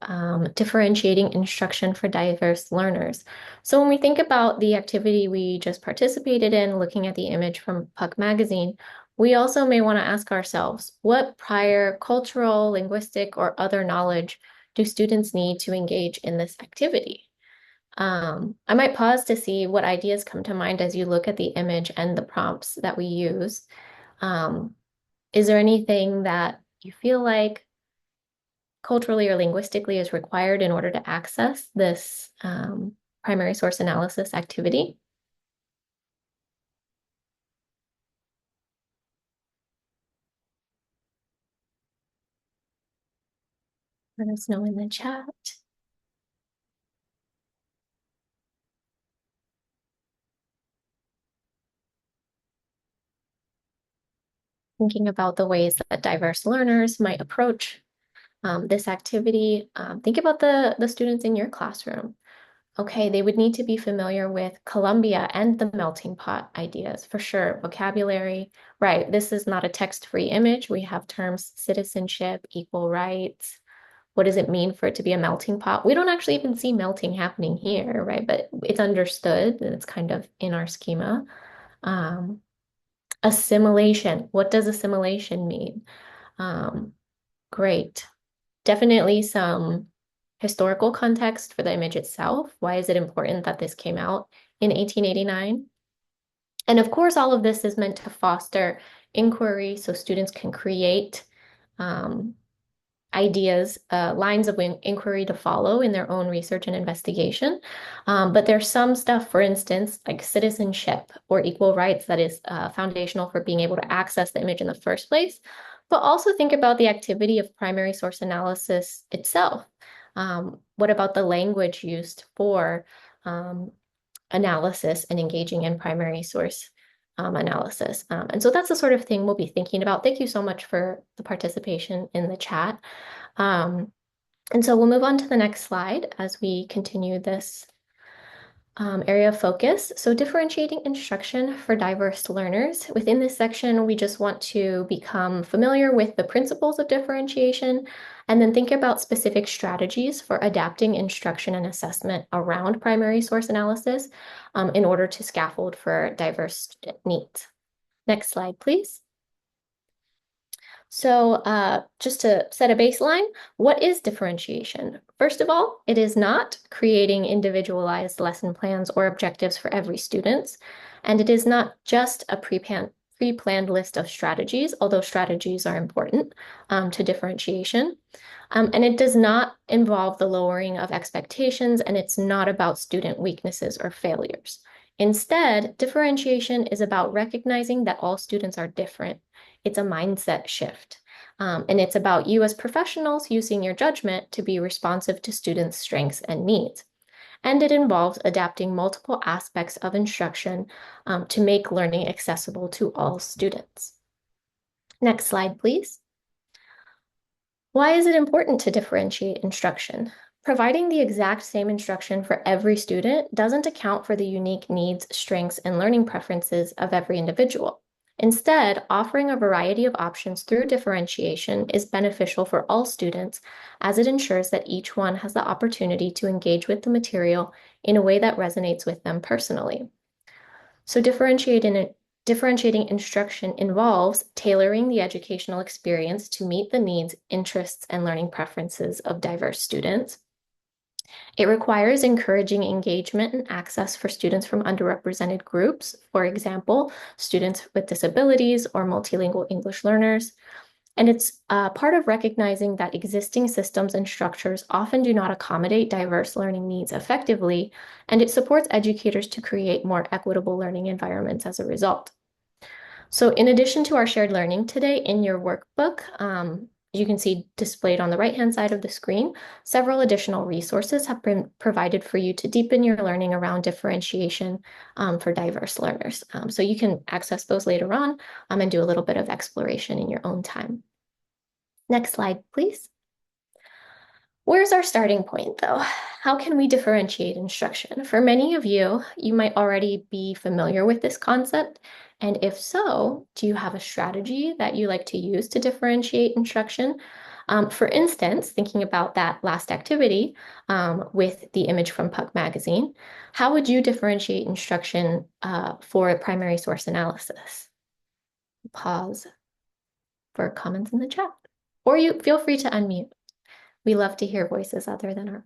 A: differentiating instruction for diverse learners. So when we think about the activity we just participated in, looking at the image from Puck Magazine, we also may want to ask ourselves, what prior cultural, linguistic, or other knowledge do students need to engage in this activity? I might pause to see what ideas come to mind as you look at the image and the prompts that we use. Is there anything that you feel like culturally or linguistically is required in order to access this primary source analysis activity? Let us know in the chat. Thinking about the ways that diverse learners might approach this activity. Think about the students in your classroom. Okay, they would need to be familiar with Columbia and the melting pot ideas for sure. Vocabulary, right? This is not a text-free image. We have terms citizenship, equal rights. What does it mean for it to be a melting pot? We don't actually even see melting happening here, right? But it's understood and it's kind of in our schema. Assimilation. What does assimilation mean? Great. Definitely some historical context for the image itself. Why is it important that this came out in 1889? And of course, all of this is meant to foster inquiry so students can create ideas, lines of inquiry to follow in their own research and investigation. But there's some stuff, for instance, like citizenship or equal rights that is foundational for being able to access the image in the first place. But also think about the activity of primary source analysis itself. What about the language used for analysis and engaging in primary source analysis? And so that's the sort of thing we'll be thinking about. Thank you so much for the participation in the chat. And so we'll move on to the next slide as we continue this area of focus. So differentiating instruction for diverse learners. Within this section, we just want to become familiar with the principles of differentiation and then think about specific strategies for adapting instruction and assessment around primary source analysis in order to scaffold for diverse needs. Next slide, please. So just to set a baseline, what is differentiation? First of all, it is not creating individualized lesson plans or objectives for every student, and it is not just a pre-planned list of strategies, although strategies are important to differentiation. And it does not involve the lowering of expectations, and it's not about student weaknesses or failures. Instead, differentiation is about recognizing that all students are different. It's a mindset shift. And it's about you as professionals using your judgment to be responsive to students' strengths and needs. And it involves adapting multiple aspects of instruction to make learning accessible to all students. Next slide, please. Why is it important to differentiate instruction? Providing the exact same instruction for every student doesn't account for the unique needs, strengths, and learning preferences of every individual. Instead, offering a variety of options through differentiation is beneficial for all students as it ensures that each one has the opportunity to engage with the material in a way that resonates with them personally. So differentiating instruction involves tailoring the educational experience to meet the needs, interests, and learning preferences of diverse students. It requires encouraging engagement and access for students from underrepresented groups, for example, students with disabilities or multilingual English learners. And it's part of recognizing that existing systems and structures often do not accommodate diverse learning needs effectively, and it supports educators to create more equitable learning environments as a result. So in addition to our shared learning today in your workbook, you can see displayed on the right-hand side of the screen, several additional resources have been provided for you to deepen your learning around differentiation for diverse learners. So you can access those later on and do a little bit of exploration in your own time. Next slide, please. Where's our starting point, though? How can we differentiate instruction? For many of you, you might already be familiar with this concept. And if so, do you have a strategy that you like to use to differentiate instruction? For instance, thinking about that last activity with the image from Puck Magazine, how would you differentiate instruction for primary source analysis? Pause for comments in the chat, or you feel free to unmute. We love to hear voices other than our.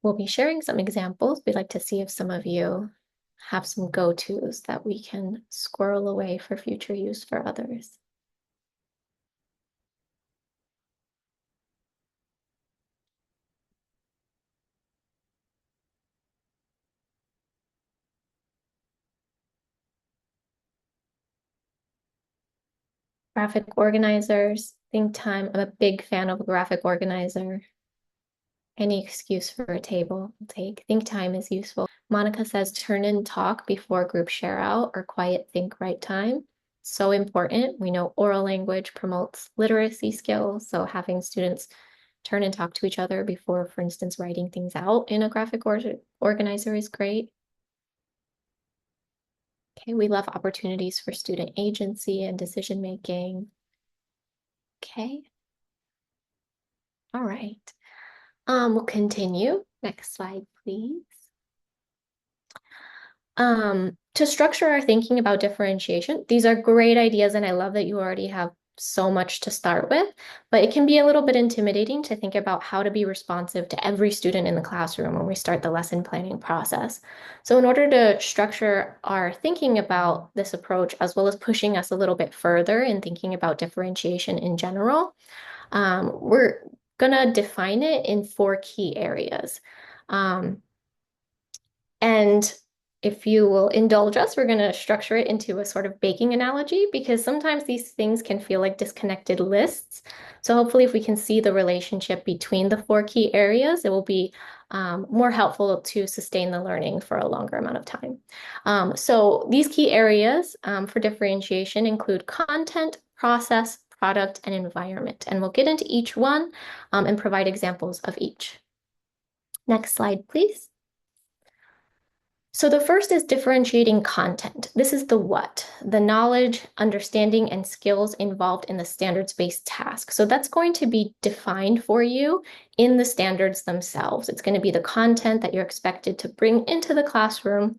A: We'll be sharing some examples. We'd like to see if some of you have some go-tos that we can squirrel away for future use for others. Graphic organizers, think time. I'm a big fan of a graphic organizer. Any excuse for a table, I'll take. Think time is useful. Monica says turn in talk before group share out or quiet think right time. So important. We know oral language promotes literacy skills. So having students turn and talk to each other before, for instance, writing things out in a graphic organizer is great. Okay, we love opportunities for student agency and decision making. Okay. All right. We'll continue. Next slide, please. To structure our thinking about differentiation, these are great ideas, and I love that you already have so much to start with, but it can be a little bit intimidating to think about how to be responsive to every student in the classroom when we start the lesson planning process. So in order to structure our thinking about this approach, as well as pushing us a little bit further in thinking about differentiation in general, we're gonna define it in 4 key areas. And if you will indulge us, we're going to structure it into a sort of baking analogy because sometimes these things can feel like disconnected lists. So hopefully if we can see the relationship between the 4 key areas, it will be more helpful to sustain the learning for a longer amount of time. So these key areas for differentiation include content, process, product, and environment. And we'll get into each one and provide examples of each. Next slide, please. So the first is differentiating content. This is the what, the knowledge, understanding, and skills involved in the standards-based task. So that's going to be defined for you in the standards themselves. It's going to be the content that you're expected to bring into the classroom.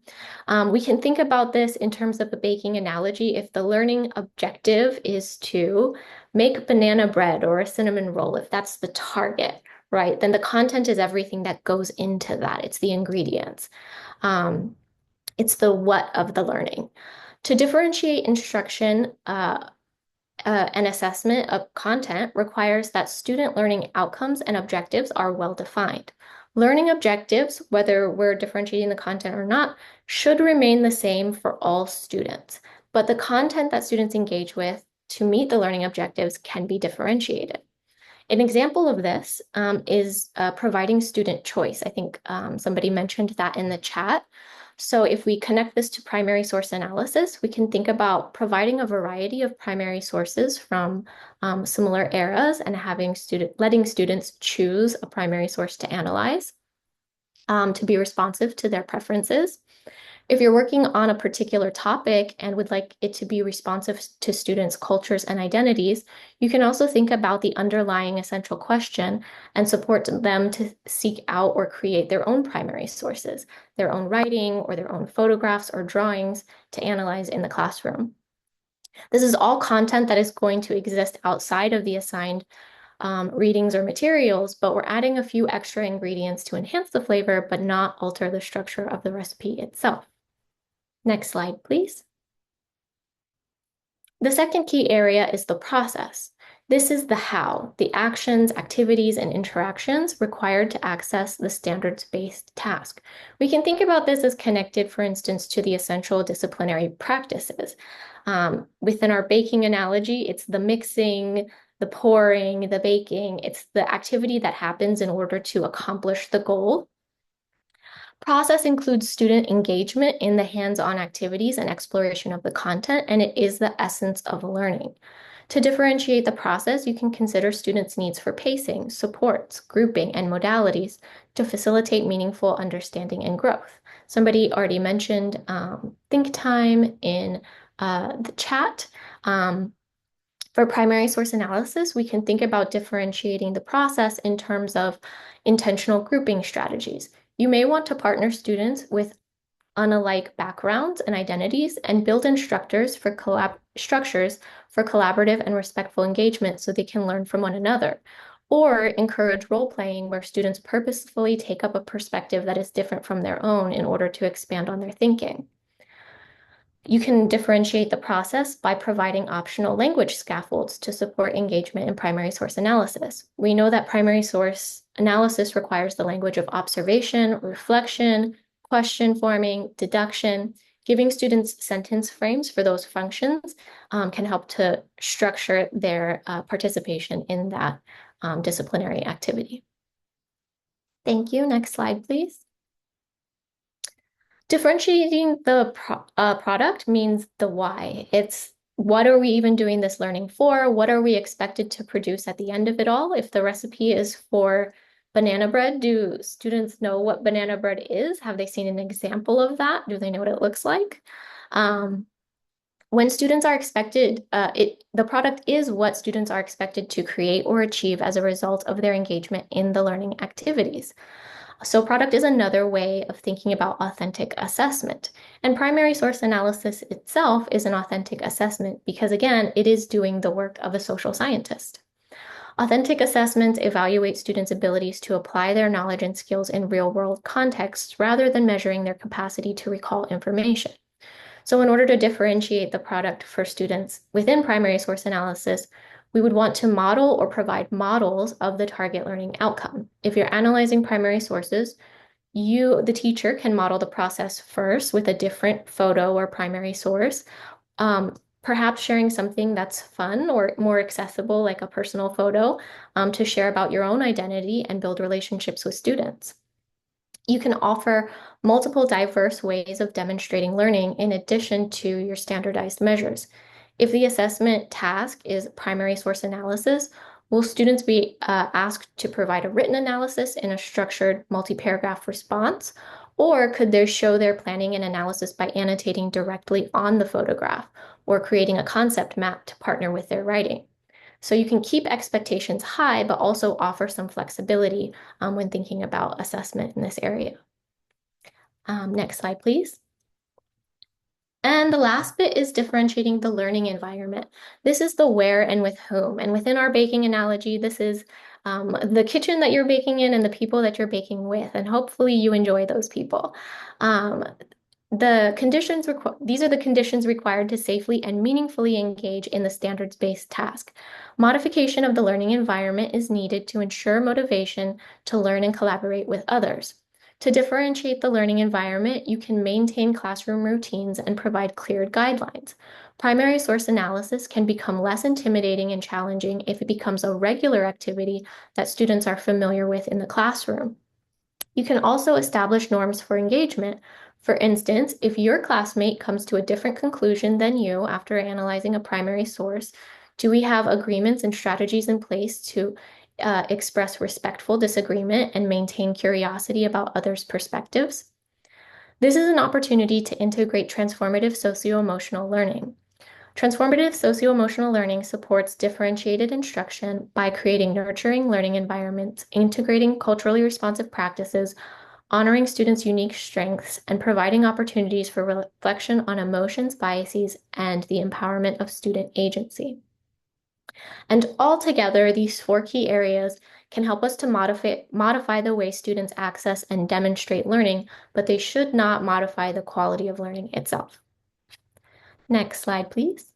A: We can think about this in terms of a baking analogy. If the learning objective is to make banana bread or a cinnamon roll, if that's the target, right, then the content is everything that goes into that. It's the ingredients. Um, it's the what of the learning. To differentiate instruction and assessment of content requires that student learning outcomes and objectives are well defined. Learning objectives, whether we're differentiating the content or not, should remain the same for all students, but the content that students engage with to meet the learning objectives can be differentiated. An example of this is providing student choice. I think somebody mentioned that in the chat. So if we connect this to primary source analysis, we can think about providing a variety of primary sources from similar eras and letting students choose a primary source to analyze to be responsive to their preferences. If you're working on a particular topic and would like it to be responsive to students' cultures and identities, you can also think about the underlying essential question and support them to seek out or create their own primary sources, their own writing or their own photographs or drawings to analyze in the classroom. This is all content that is going to exist outside of the assigned readings or materials, but we're adding a few extra ingredients to enhance the flavor, but not alter the structure of the recipe itself. Next slide, please. The second key area is the process. This is the how, the actions, activities, and interactions required to access the standards-based task. We can think about this as connected, for instance, to the essential disciplinary practices. Within our baking analogy, it's the mixing, the pouring, the baking. It's the activity that happens in order to accomplish the goal. Process includes student engagement in the hands-on activities and exploration of the content, and it is the essence of learning. To differentiate the process, you can consider students' needs for pacing, supports, grouping, and modalities to facilitate meaningful understanding and growth. Somebody already mentioned think time in the chat. For primary source analysis, we can think about differentiating the process in terms of intentional grouping strategies. You may want to partner students with unalike backgrounds and identities and build structures for collaborative and respectful engagement so they can learn from one another. Or encourage role playing where students purposefully take up a perspective that is different from their own in order to expand on their thinking. You can differentiate the process by providing optional language scaffolds to support engagement in primary source analysis. We know that primary source analysis requires the language of observation, reflection, question forming, deduction. Giving students sentence frames for those functions can help to structure their participation in that disciplinary activity. Thank you. Next slide, please. Differentiating the product means the why. It's what are we even doing this learning for? What are we expected to produce at the end of it all? If the recipe is for banana bread, do students know what banana bread is? Have they seen an example of that? Do they know what it looks like? When students are expected, the product is what students are expected to create or achieve as a result of their engagement in the learning activities. So product is another way of thinking about authentic assessment. And primary source analysis itself is an authentic assessment because, again, it is doing the work of a social scientist. Authentic assessments evaluate students' abilities to apply their knowledge and skills in real-world contexts rather than measuring their capacity to recall information. So in order to differentiate the product for students within primary source analysis, we would want to model or provide models of the target learning outcome. If you're analyzing primary sources, the teacher, can model the process first with a different photo or primary source, perhaps sharing something that's fun or more accessible, like a personal photo, to share about your own identity and build relationships with students. You can offer multiple diverse ways of demonstrating learning in addition to your standardized measures. If the assessment task is primary source analysis, will students be asked to provide a written analysis in a structured multi-paragraph response? Or could they show their planning and analysis by annotating directly on the photograph or creating a concept map to partner with their writing? So you can keep expectations high, but also offer some flexibility when thinking about assessment in this area. Next slide, please. And the last bit is differentiating the learning environment. This is the where and with whom. And within our baking analogy, this is the kitchen that you're baking in and the people that you're baking with. And hopefully you enjoy those people. These are the conditions required to safely and meaningfully engage in the standards-based task. Modification of the learning environment is needed to ensure motivation to learn and collaborate with others. To differentiate the learning environment, you can maintain classroom routines and provide clear guidelines. Primary source analysis can become less intimidating and challenging if it becomes a regular activity that students are familiar with in the classroom. You can also establish norms for engagement. For instance, if your classmate comes to a different conclusion than you after analyzing a primary source, do we have agreements and strategies in place to express respectful disagreement and maintain curiosity about others' perspectives? This is an opportunity to integrate transformative socio-emotional learning. Transformative socio-emotional learning supports differentiated instruction by creating nurturing learning environments, integrating culturally responsive practices, honoring students' unique strengths, and providing opportunities for reflection on emotions, biases, and the empowerment of student agency. And altogether, these 4 key areas can help us to modify the way students access and demonstrate learning, but they should not modify the quality of learning itself. Next slide, please.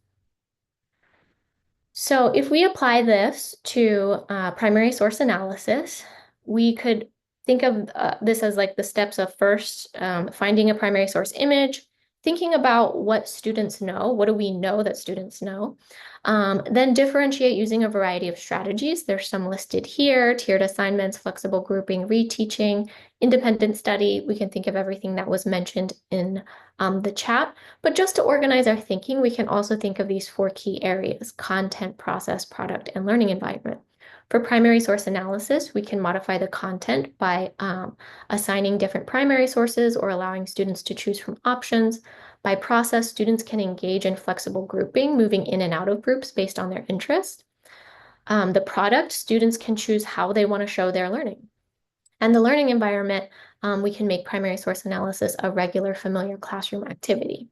A: So if we apply this to primary source analysis, we could think of this as like the steps of first finding a primary source image, thinking about what students know, what do we know that students know, then differentiate using a variety of strategies. There's some listed here: tiered assignments, flexible grouping, reteaching, independent study. We can think of everything that was mentioned in the chat. But just to organize our thinking, we can also think of these 4 key areas: content, process, product, and learning environment. For primary source analysis, we can modify the content by assigning different primary sources or allowing students to choose from options. By process, students can engage in flexible grouping, moving in and out of groups based on their interest. The product, students can choose how they want to show their learning. And the learning environment, we can make primary source analysis a regular, familiar classroom activity.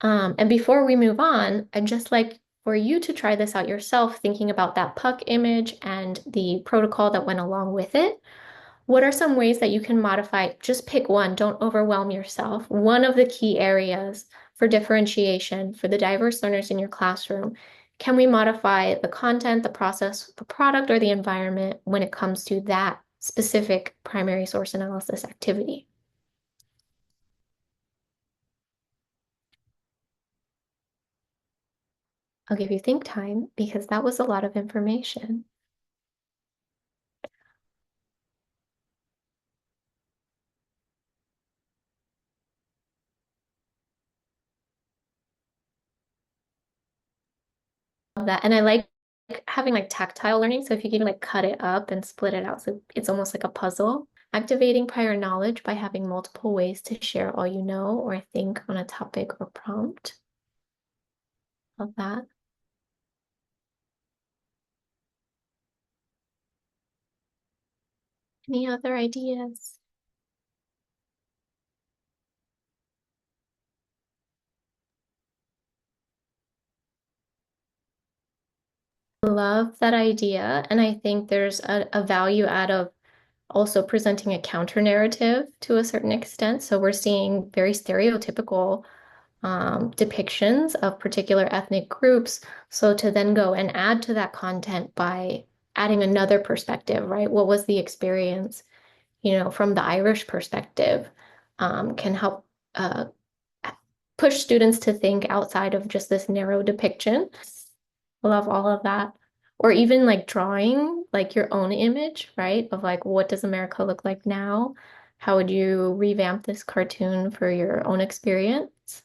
A: And before we move on, I'd just like for you to try this out yourself, thinking about that puck image and the protocol that went along with it. What are some ways that you can modify? Just pick one, don't overwhelm yourself. One of the key areas for differentiation for the diverse learners in your classroom. Can we modify the content, the process, the product, or the environment when it comes to that specific primary source analysis activity? I'll give you think time because that was a lot of information. That, and I like having like tactile learning. So if you can like cut it up and split it out, so it's almost like a puzzle. Activating prior knowledge by having multiple ways to share all you know or think on a topic or prompt. Love that. Any other ideas? Love that idea. And I think there's a value add of also presenting a counter narrative to a certain extent. So we're seeing very stereotypical depictions of particular ethnic groups. So to then go and add to that content by adding another perspective, right? What was the experience, from the Irish perspective, can help push students to think outside of just this narrow depiction. Love all of that. Or even like drawing like your own image, right? Of like, what does America look like now? How would you revamp this cartoon for your own experience?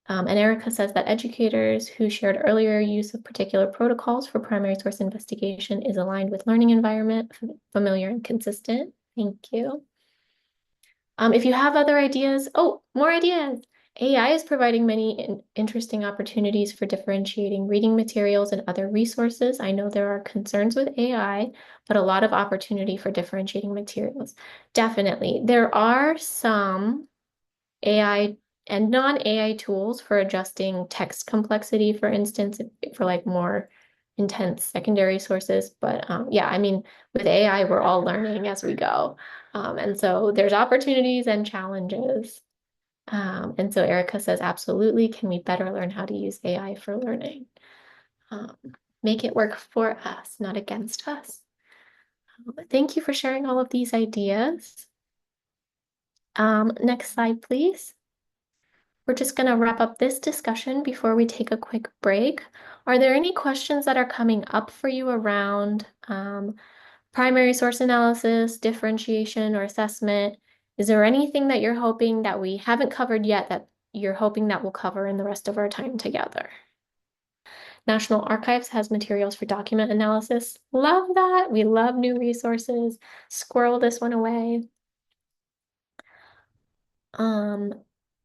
A: And Erica says that educators who shared earlier use of particular protocols for primary source investigation is aligned with learning environment, familiar and consistent. Thank you. If you have other ideas, oh, more ideas. AI is providing many interesting opportunities for differentiating reading materials and other resources. I know there are concerns with AI, but a lot of opportunity for differentiating materials. Definitely. There are some AI and non-AI tools for adjusting text complexity, for instance, for like more intense secondary sources. But yeah, I mean, with AI, we're all learning as we go. And so there's opportunities and challenges. And so Erica says, absolutely, can we better learn how to use AI for learning? Um, Make it work for us, not against us. Thank you for sharing all of these ideas. Next slide, please. We're just going to wrap up this discussion before we take a quick break. Are there any questions that are coming up for you around primary source analysis, differentiation, or assessment? Is there anything that you're hoping that we haven't covered yet that you're hoping that we'll cover in the rest of our time together? National Archives has materials for document analysis. Love that. We love new resources. Squirrel this one away. Um,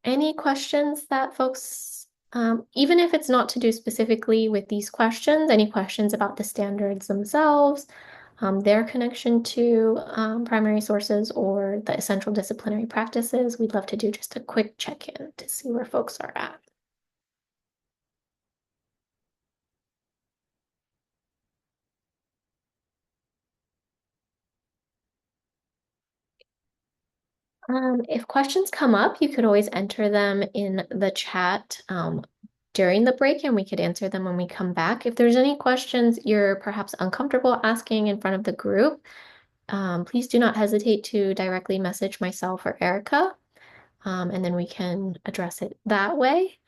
A: any questions that folks, even if it's not to do specifically with these questions, any questions about the standards themselves, their connection to primary sources or the essential disciplinary practices, we'd love to do just a quick check-in to see where folks are at. If questions come up, you could always enter them in the chat during the break and we could answer them when we come back. If there's any questions you're perhaps uncomfortable asking in front of the group, please do not hesitate to directly message myself or Erica, and then we can address it that way.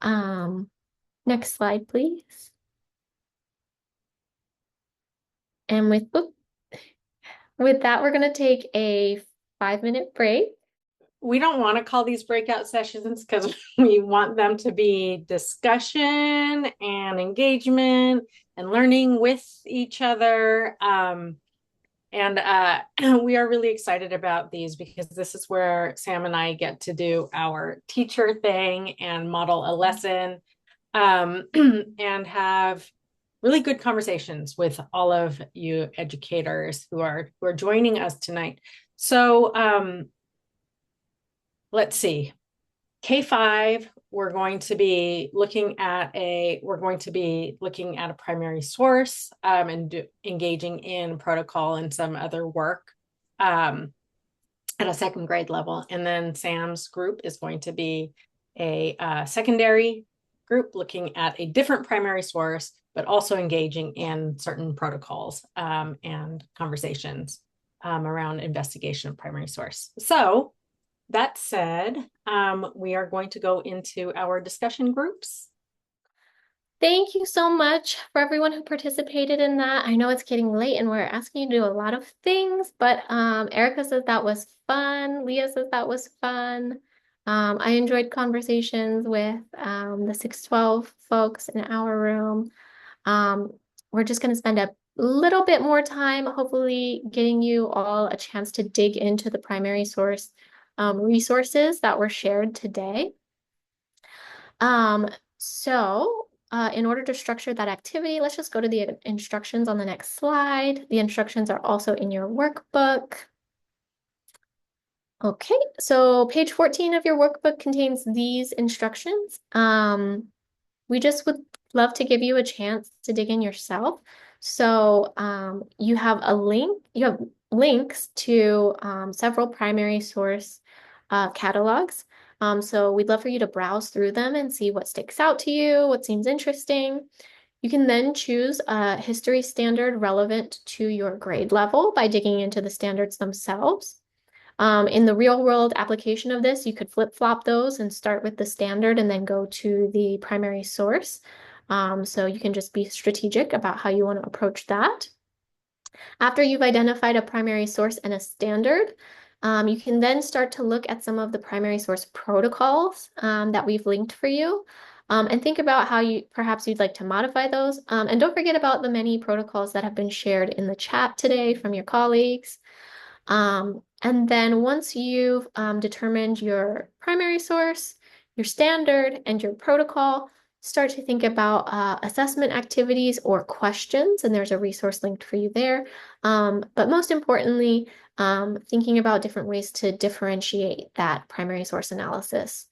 A: Next slide, please. And with that, we're going to take a 5-minute break.
B: We don't want to call these breakout sessions because we want them to be discussion and engagement and learning with each other. And we are really excited about these because this is where Sam and I get to do our teacher thing and model a lesson and have really good conversations with all of you educators who are joining us tonight. So let's see. K5, we're going to be looking at a primary source and engaging in protocol and some other work at a second grade level. And then Sam's group is going to be a secondary group looking at a different primary source, but also engaging in certain protocols and conversations around investigation of primary source. So that said, we are going to go into our discussion groups.
A: Thank you so much for everyone who participated in that. I know it's getting late and we're asking you to do a lot of things, but Erica says that was fun. Leah says that was fun. I enjoyed conversations with the 612 folks in our room. We're just going to spend a little bit more time, hopefully getting you all a chance to dig into the primary source resources that were shared today. In order to structure that activity, let's just go to the instructions on the next slide. The instructions are also in your workbook. Okay, so page 14 of your workbook contains these instructions. We just would love to give you a chance to dig in yourself. So you have links to several primary source catalogs. So we'd love for you to browse through them and see what sticks out to you, what seems interesting. You can then choose a history standard relevant to your grade level by digging into the standards themselves. In the real world application of this, you could flip-flop those and start with the standard and then go to the primary source. So you can just be strategic about how you want to approach that. After you've identified a primary source and a standard, you can then start to look at some of the primary source protocols that we've linked for you. And think about how perhaps you'd like to modify those. And don't forget about the many protocols that have been shared in the chat today from your colleagues. And then once you've determined your primary source, your standard, and your protocol, start to think about assessment activities or questions, and there's a resource linked for you there. But most importantly, thinking about different ways to differentiate that primary source analysis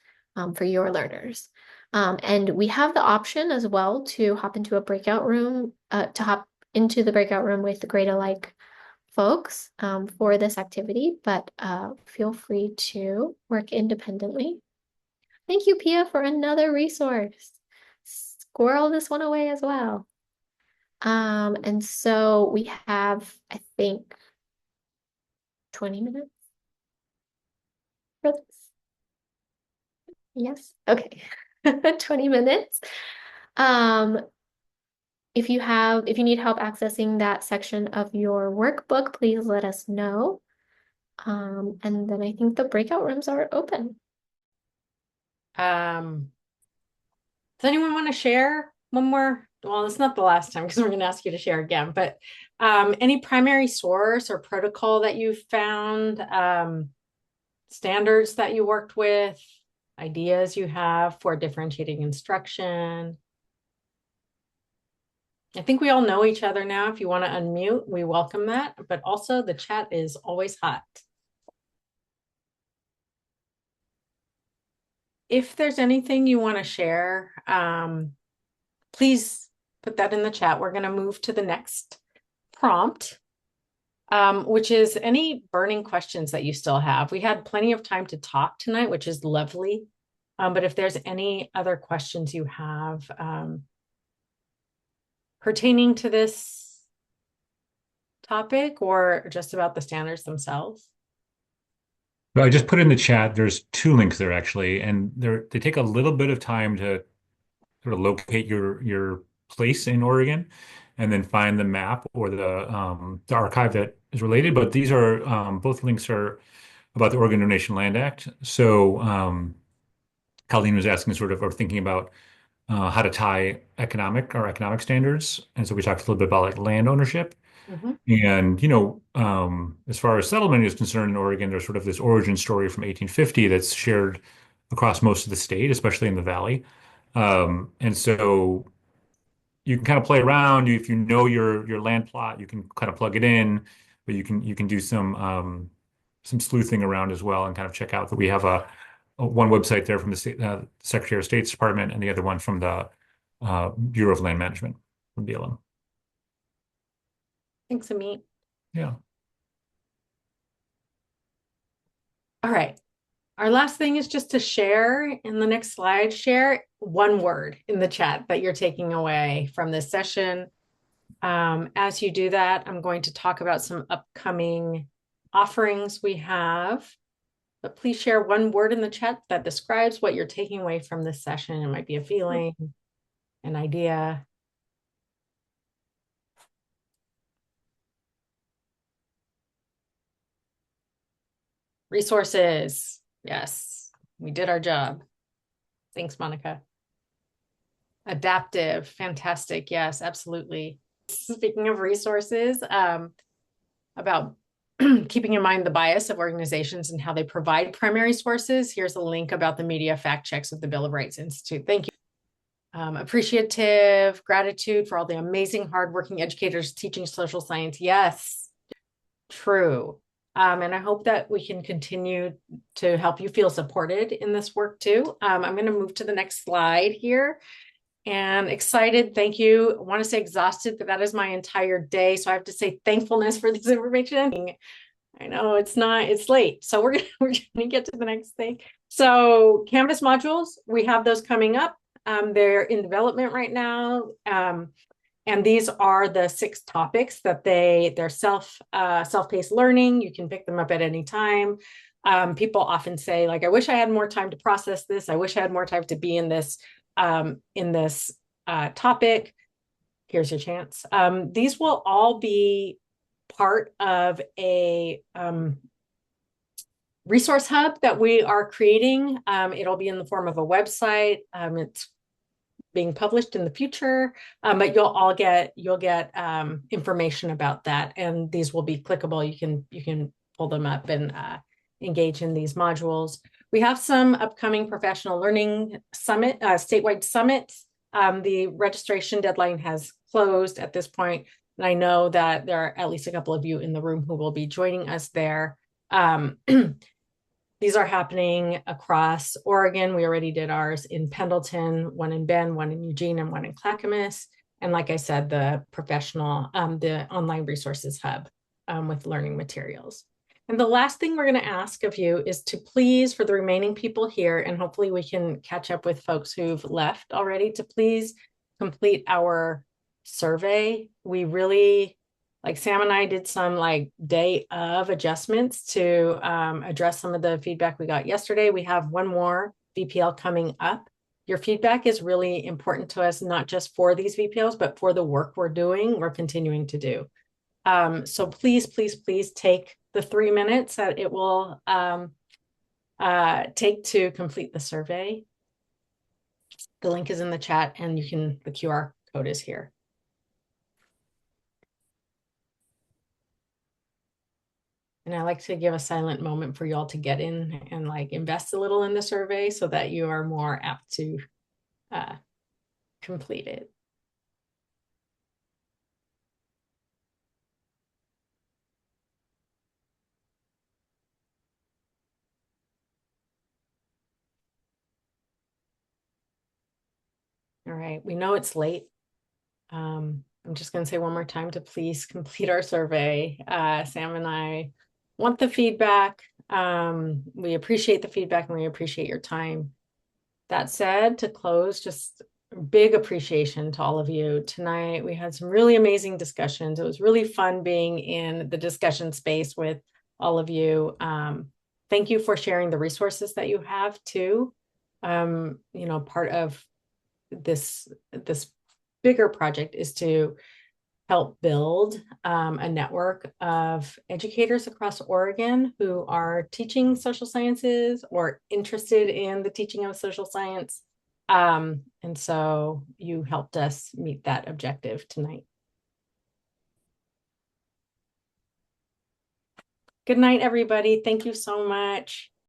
A: for your learners. And we have the option as well to hop into a breakout room, to hop into the breakout room with grade alike folks for this activity, but feel free to work independently. Thank you, Pia, for another resource. Squirrel this one away as well. And so we have, I think, 20 minutes for this. Yes, okay. 20 minutes. If you need help accessing that section of your workbook, please let us know. And then I think the breakout rooms are open.
B: Does anyone want to share one more? Well, it's not the last time because we're going to ask you to share again, but any primary source or protocol that you found, standards that you worked with, ideas you have for differentiating instruction? I think we all know each other now. If you want to unmute, we welcome that, but also the chat is always hot. If there's anything you want to share, please put that in the chat. We're going to move to the next prompt, which is any burning questions that you still have. We had plenty of time to talk tonight, which is lovely. But if there's any other questions you have pertaining to this topic or just about the standards themselves.
C: Well, I just put in the chat, there's two links there actually, and they take a little bit of time to sort of locate your place in Oregon and then find the map or the archive that is related. But these are both links are about the Oregon Donation Land Act. So Colleen was asking sort of or thinking about how to tie economic standards. And so we talked a little bit about like land ownership.
B: Mhm.
C: And, as far as settlement is concerned in Oregon, there's sort of this origin story from 1850 that's shared across most of the state, especially in the valley. And so you can kind of play around. If you know your land plot, you can kind of plug it in, but you can do some sleuthing around as well and kind of check out that we have a one website there from the state, Secretary of State's department and the other one from the Bureau of Land Management from BLM.
B: Thanks, Amit.
C: Yeah.
B: All right. Our last thing is just to share in the next slide, share one word in the chat that you're taking away from this session. As you do that, I'm going to talk about some upcoming offerings we have, but please share one word in the chat that describes what you're taking away from this session. It might be a feeling, an idea. Resources. Yes, we did our job. Thanks, Monica. Adaptive. Fantastic. Yes, absolutely. Speaking of resources, about keeping in mind the bias of organizations and how they provide primary sources, here's a link about the media fact checks of the Bill of Rights Institute. Thank you. Appreciative gratitude for all the amazing, hardworking educators teaching social science. Yes, true. And I hope that we can continue to help you feel supported in this work too. I'm going to move to the next slide here. And excited, thank you. I want to say exhausted, but that is my entire day. So I have to say thankfulness for this information. I know it's late. So we're gonna get to the next thing. So Canvas modules, we have those coming up. They're in development right now. And these are the 6 topics that they're self-paced learning. You can pick them up at any time. People often say, like, I wish I had more time to process this. I wish I had more time to be in this topic. Here's your chance. These will all be part of a resource hub that we are creating. It'll be in the form of a website. It's being published in the future, but you'll get information about that, and these will be clickable. You can pull them up and engage in these modules. We have some upcoming professional learning summit, statewide summits. The registration deadline has closed at this point, and I know that there are at least a couple of you in the room who will be joining us there. These are happening across Oregon. We already did ours in Pendleton, one in Bend, one in Eugene, and one in Clackamas. And like I said, the the online resources hub with learning materials. And the last thing we're going to ask of you is to please, for the remaining people here, and hopefully we can catch up with folks who've left already, to please complete our survey. We really, like Sam and I did some like day of adjustments to address some of the feedback we got yesterday. We have one more VPL coming up. Your feedback is really important to us, not just for these VPLs, but for the work we're continuing to do. So please, please, please take the 3 minutes that it will take to complete the survey. The link is in the chat and the QR code is here. And I like to give a silent moment for y'all to get in and like invest a little in the survey so that you are more apt to complete it. All right, we know it's late. I'm just going to say one more time to please complete our survey. Sam and I want the feedback. We appreciate the feedback and we appreciate your time. That said, to close, just big appreciation to all of you. Tonight, we had some really amazing discussions. It was really fun being in the discussion space with all of you. Thank you for sharing the resources that you have too. Part of this bigger project is to help build a network of educators across Oregon who are teaching social sciences or interested in the teaching of social science. And so you helped us meet that objective tonight. Good night, everybody. Thank you so much.